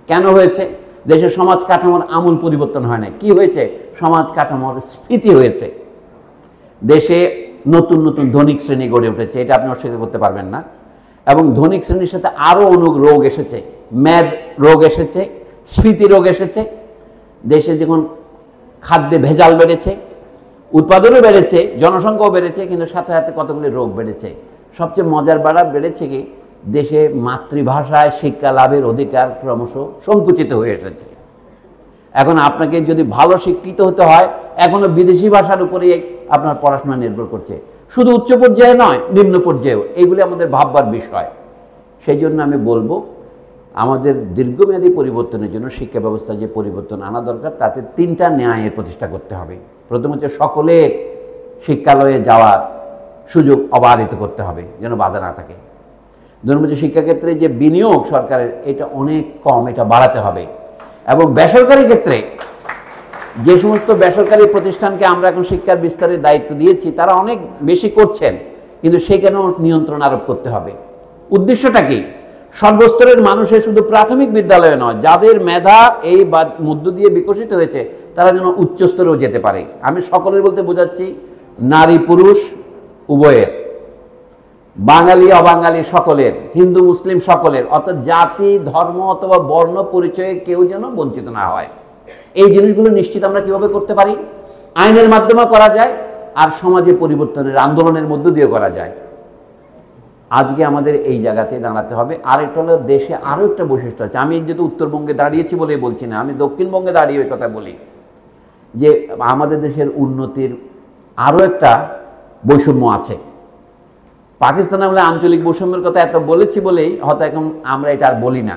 কেন হয়েছে? দেশের সমাজ কাঠামোর আমূল পরিবর্তন হয় না। কি হয়েছে? সমাজ কাঠামোর স্ফীতি হয়েছে। দেশে নতুন নতুন ধনিক শ্রেণী গড়ে উঠেছে, এটা আপনি অস্বীকার করতে পারবেন না। এবং ধনিক শ্রেণীর সাথে আরও অনেক রোগ এসেছে, মেদ রোগ এসেছে, স্ফীতি রোগ এসেছে। দেশে যখন খাদ্যে ভেজাল বেড়েছে, উৎপাদনও বেড়েছে, জনসংখ্যাও বেড়েছে, কিন্তু সাথে সাথে কতগুলি রোগ বেড়েছে। সবচেয়ে মজার বেড়েছে কি, দেশে মাতৃভাষায় শিক্ষা লাভের অধিকার ক্রমশ সংকুচিত হয়ে এসেছে। এখন আপনাকে যদি ভালো শিক্ষিত হতে হয়, এখনো বিদেশি ভাষার উপরেই আপনার পড়াশোনা নির্ভর করছে, শুধু উচ্চ পর্যায়ে নয়, নিম্ন পর্যায়েও। এইগুলি আমাদের ভাববার বিষয়। সেই জন্য আমি বলবো, আমাদের দীর্ঘমেয়াদী পরিবর্তনের জন্য শিক্ষা ব্যবস্থায় যে পরিবর্তন আনা দরকার, তাতে 3টা ন্যায়ের প্রতিষ্ঠা করতে হবে। প্রথম হচ্ছে সকলের শিক্ষালয়ে যাওয়ার সুযোগ অবাধিত করতে হবে, যেন বাধা না থাকে। 2 নম্বর হচ্ছে শিক্ষাক্ষেত্রে যে বিনিয়োগ সরকারের, এটা অনেক কম, এটা বাড়াতে হবে। এবং বেসরকারি ক্ষেত্রে যে সমস্ত বেসরকারি প্রতিষ্ঠানকে আমরা এখন শিক্ষার বিস্তারের দায়িত্ব দিয়েছি, তারা অনেক বেশি করছেন, কিন্তু সেখানেও নিয়ন্ত্রণ আরোপ করতে হবে। উদ্দেশ্যটা কি? সর্বস্তরের মানুষের, শুধু প্রাথমিক বিদ্যালয়ে নয়, যাদের মেধা এই মধ্য দিয়ে বিকশিত হয়েছে, তারা যেন উচ্চ স্তরেও যেতে পারে। আমি সকলের বলতে বোঝাচ্ছি নারী পুরুষ উভয়ের, বাঙালি অবাঙালি সকলের, হিন্দু মুসলিম সকলের, অর্থাৎ জাতি ধর্ম অথবা বর্ণ পরিচয়ে কেউ যেন বঞ্চিত না হয়। এই জিনিসগুলো নিশ্চিত আমরা কিভাবে করতে পারি? আইনের মাধ্যমে করা যায়, আর সমাজে পরিবর্তনের আন্দোলনের মধ্য দিয়ে করা যায়। আজকে আমাদের এই জায়গাতে দাঁড়াতে হবে। আরেকটা হলো, দেশে আরও একটা বৈশিষ্ট্য আছে। আমি যেহেতু উত্তরবঙ্গে দাঁড়িয়েছি বলে বলছি না, আমি দক্ষিণবঙ্গে দাঁড়িয়ে ওই কথা বলি, যে আমাদের দেশের উন্নতির আরও একটা বৈষম্য আছে। পাকিস্তানে আমরা আঞ্চলিক বৈষম্যের কথা এত বলেছি বলেই হয়তো এখন আমরা এটা আর বলি না।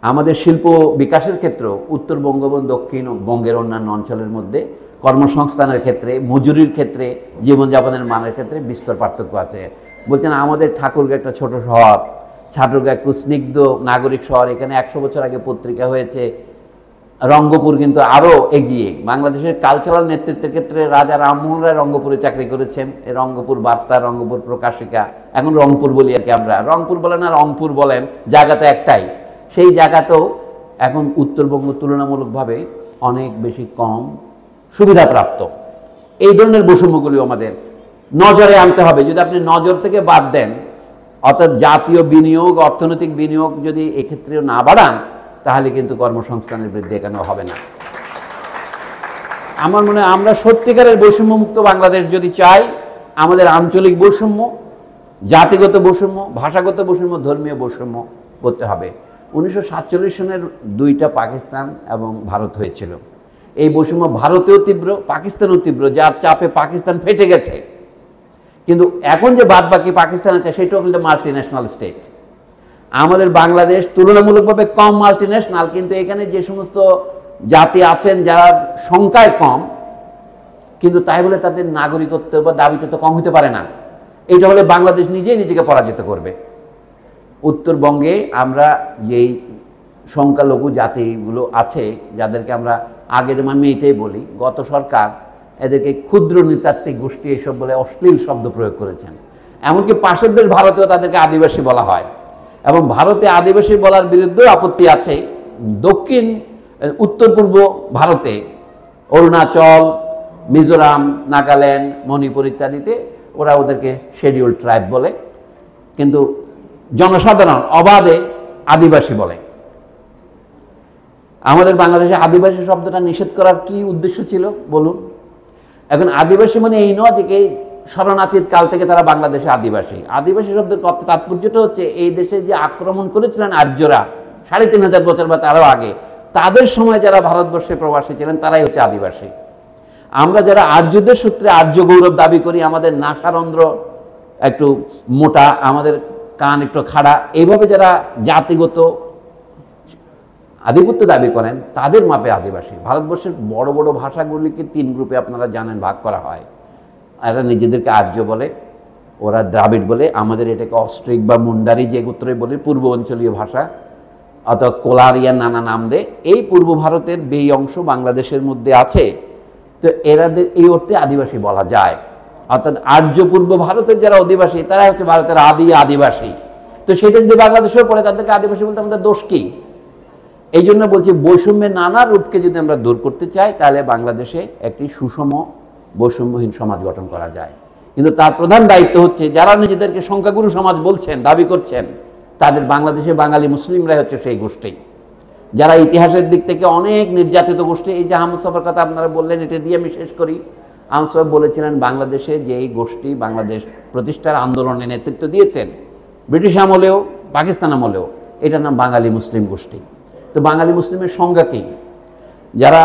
আমাদের শিল্প বিকাশের ক্ষেত্রেও উত্তরবঙ্গ এবং দক্ষিণবঙ্গের অন্যান্য অঞ্চলের মধ্যে কর্মসংস্থানের ক্ষেত্রে, মজুরির ক্ষেত্রে, জীবনযাপনের মানের ক্ষেত্রে বিস্তর পার্থক্য আছে। বলছেন আমাদের ঠাকুরগাঁ একটা ছোট শহর, ঠাকুরগাঁ একটু স্নিগ্ধ নাগরিক শহর, এখানে 100 বছর আগে পত্রিকা হয়েছে। রঙ্গপুর কিন্তু আরও এগিয়ে। বাংলাদেশের কালচারাল নেতৃত্বের ক্ষেত্রে রাজা রামমোহন রায় রঙ্গপুরে চাকরি করেছেন। এই রঙ্গপুর বার্তা, রঙ্গপুর প্রকাশিকা, এখন রংপুর বলি আর কি আমরা। রংপুর বলেন আর রংপুর বলেন, জায়গা তো একটাই। সেই জায়গাতেও এখন উত্তরবঙ্গ তুলনামূলকভাবে অনেক বেশি কম সুবিধাপ্রাপ্ত। এই ধরনের বৈষম্যগুলিও আমাদের নজরে আনতে হবে। যদি আপনি নজর থেকে বাদ দেন, অর্থাৎ জাতীয় বিনিয়োগ, অর্থনৈতিক বিনিয়োগ যদি এক্ষেত্রেও না বাড়ান, তাহলে কিন্তু কর্মসংস্থানের বৃদ্ধি এখানেও হবে না। আমার মনে হয় আমরা সত্যিকারের বৈষম্যমুক্ত বাংলাদেশ যদি চাই, আমাদের আঞ্চলিক বৈষম্য, জাতিগত বৈষম্য, ভাষাগত বৈষম্য, ধর্মীয় বৈষম্য করতে হবে। 1947 সনের 2টা পাকিস্তান এবং ভারত হয়েছিল। এই বৈষম্য ভারতেও তীব্র, পাকিস্তানেও তীব্র, যার চাপে পাকিস্তান ফেটে গেছে। কিন্তু এখন যে বাদ বাকি পাকিস্তান আছে, সেটাও কিন্তু মাল্টি ন্যাশনাল স্টেট। আমাদের বাংলাদেশ তুলনামূলকভাবে কম মাল্টি ন্যাশনাল, কিন্তু এখানে যে সমস্ত জাতি আছেন যারা সংখ্যায় কম, কিন্তু তাই বলে তাদের নাগরিকত্ব বা দাবিতে তো কম হতে পারে না। এটা হলে বাংলাদেশ নিজেই নিজেকে পরাজিত করবে। উত্তরবঙ্গে আমরা যেই সংখ্যালঘু জাতিগুলো আছে, যাদেরকে আমরা আগের আমি এটাই বলি, গত সরকার এদেরকে ক্ষুদ্র নৃতাত্ত্বিক গোষ্ঠী এইসব বলে অশ্লীল শব্দ প্রয়োগ করেছেন। এমনকি পাশের দেশ ভারতেও তাদেরকে আদিবাসী বলা হয়, এবং ভারতে আদিবাসী বলার বিরুদ্ধেও আপত্তি আছে। উত্তর পূর্ব ভারতে অরুণাচল, মিজোরাম, নাগাল্যান্ড, মণিপুর ইত্যাদিতে ওরা ওদেরকে শেডিউল ট্রাইব বলে, কিন্তু জনসাধারণ অবাধে আদিবাসী বলে। আমাদের বাংলাদেশে আদিবাসী শব্দটা নিষেধ করার কি উদ্দেশ্য ছিল বলুন? এখন আদিবাসী মানে এই নয় যে শরণার্থীর কাল থেকে তারা বাংলাদেশে আদিবাসী। আদিবাসী শব্দের তাৎপর্যটা হচ্ছে, এই দেশে যে আক্রমণ করেছিলেন আর্যরা 3500 বছর বা তারও আগে, তাদের সময় যারা ভারতবর্ষে প্রবাসী ছিলেন তারাই হচ্ছে আদিবাসী। আমরা যারা আর্যদের সূত্রে আর্য গৌরব দাবি করি, আমাদের নাসারন্ধ্র একটু মোটা, আমাদের কান একটু খাড়া, এইভাবে যারা জাতিগত আধিপত্য দাবি করেন, তাদের মাপে আদিবাসী। ভারতবর্ষের বড় বড় ভাষাগুলিকে 3 গ্রুপে আপনারা জানেন ভাগ করা হয়। এরা নিজেদেরকে আর্য বলে, ওরা দ্রাবিড় বলে, আমাদের এটাকে অস্ট্রিক বা মুন্ডারি যে উত্তরে বলি পূর্ব অঞ্চলীয় ভাষা, অথবা কোলারিয়ান নানা নাম দেয়। এই পূর্ব ভারতের বেই অংশ বাংলাদেশের মধ্যে আছে, তো এরাদের এই অর্থে আদিবাসী বলা যায়। অর্থাৎ আর্য পূর্ব ভারতের যারা অধিবাসী, তারা হচ্ছে ভারতের আদিবাসী। তো সেটা যদি বাংলাদেশেও পড়ে, তাদেরকে আদিবাসী বলতে আমাদের দোষ কি? এই জন্য বলছি, বৈষম্যের নানা রূপকে যদি আমরা দূর করতে চাই, তাহলে বাংলাদেশে একটি সুষম বৈষম্যহীন সমাজ গঠন করা যায়। কিন্তু তার প্রধান দায়িত্ব হচ্ছে, যারা নিজেদেরকে সংখ্যাগুরু সমাজ বলছেন, দাবি করছেন, তাদের বাংলাদেশে বাঙালি মুসলিমরাই হচ্ছে সেই গোষ্ঠী, যারা ইতিহাসের দিক থেকে অনেক নির্যাতিত গোষ্ঠী। এই যে আহমদ সাহেবের কথা আপনারা বললেন, এটা দিয়ে আমি শেষ করি। আহমদ সাহেব বলেছিলেন, বাংলাদেশে যে এই গোষ্ঠী বাংলাদেশ প্রতিষ্ঠার আন্দোলনে নেতৃত্ব দিয়েছেন, ব্রিটিশ আমলেও পাকিস্তান আমলেও এটার নাম বাঙালি মুসলিম গোষ্ঠী। তো বাঙালি মুসলিমের সংজ্ঞা কী? যারা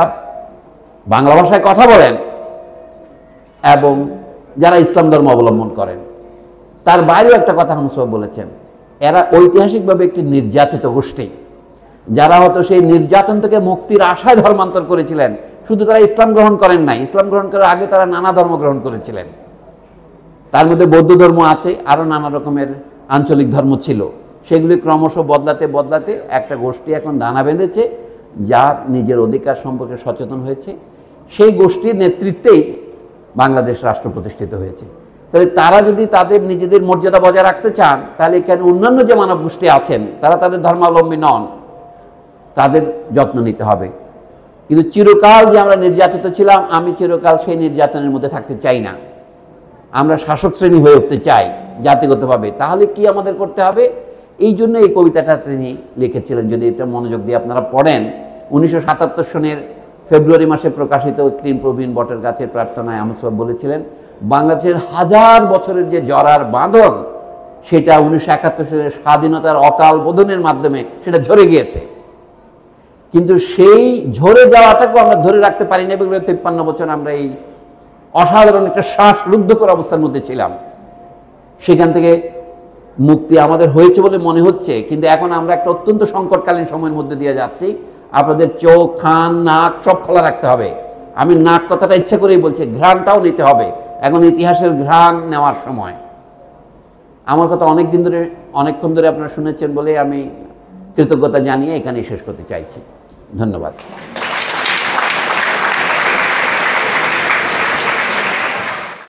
বাংলা ভাষায় কথা বলেন এবং যারা ইসলাম ধর্ম অবলম্বন করেন। তার বাইরেও একটা কথা হামসব বলেছেন, এরা ঐতিহাসিকভাবে একটি নির্যাতিত গোষ্ঠী, যারা হয়তো সেই নির্যাতন থেকে মুক্তির আশায় ধর্মান্তর করেছিলেন। শুধু তারা ইসলাম গ্রহণ করেন নাই, ইসলাম গ্রহণ করার আগে তারা নানা ধর্ম গ্রহণ করেছিলেন। তার মধ্যে বৌদ্ধ ধর্ম আছে, আরও নানা রকমের আঞ্চলিক ধর্ম ছিল। সেগুলি ক্রমশ বদলাতে বদলাতে একটা গোষ্ঠী এখন দানা বেঁধেছে, যার নিজের অধিকার সম্পর্কে সচেতন হয়েছে। সেই গোষ্ঠীর নেতৃত্বেই বাংলাদেশ রাষ্ট্র প্রতিষ্ঠিত হয়েছে। তাহলে তারা যদি তাদের নিজেদের মর্যাদা বজায় রাখতে চান, তাহলে এখানে অন্যান্য যে মানব গোষ্ঠী আছেন, তারা তাদের ধর্মাবলম্বী নন, তাদের যত্ন নিতে হবে। কিন্তু চিরকাল যে আমরা নির্যাতিত ছিলাম, আমি চিরকাল সেই নির্যাতনের মধ্যে থাকতে চাই না। আমরা শাসক শ্রেণী হয়ে উঠতে চাই জাতিগতভাবে। তাহলে কি আমাদের করতে হবে? এই জন্য এই কবিতাটা তিনি লিখেছিলেন। যদি এটা মনোযোগ দিয়ে আপনারা পড়েন, 1977 সনের ফেব্রুয়ারি মাসে প্রকাশিত কৃষ্ণ প্রবীণ বটের গাছের প্রার্থনায় আহমদ সাহেব বলেছিলেন, বাংলাদেশের হাজার বছরের যে জরার বাঁধন, সেটা 1971 সালের স্বাধীনতার অকাল বোধনের মাধ্যমে সেটা ঝরে গিয়েছে। কিন্তু সেই ঝরে যাওয়াটাকেও আমরা ধরে রাখতে পারি না। বিগত 53 বছর আমরা এই অসাধারণ একটা শ্বাসরুদ্ধকর অবস্থার মধ্যে ছিলাম। সেখান থেকে মুক্তি আমাদের হয়েছে বলে মনে হচ্ছে, কিন্তু এখন আমরা একটা অত্যন্ত সংকটকালীন সময়ের মধ্যে দিয়ে যাচ্ছি। আপনাদের চোখ, কান, নাক সব খোলা রাখতে হবে। আমি নাক কথাটা ইচ্ছা করেই বলছি, ঘ্রাণটাও নিতে হবে। এখন ইতিহাসের ঘ্রাণ নেওয়ার সময়। আমার কথা অনেকক্ষণ ধরে আপনারা শুনেছেন বলে আমি কৃতজ্ঞতা জানিয়ে এখানেই শেষ করতে চাইছি। ধন্যবাদ।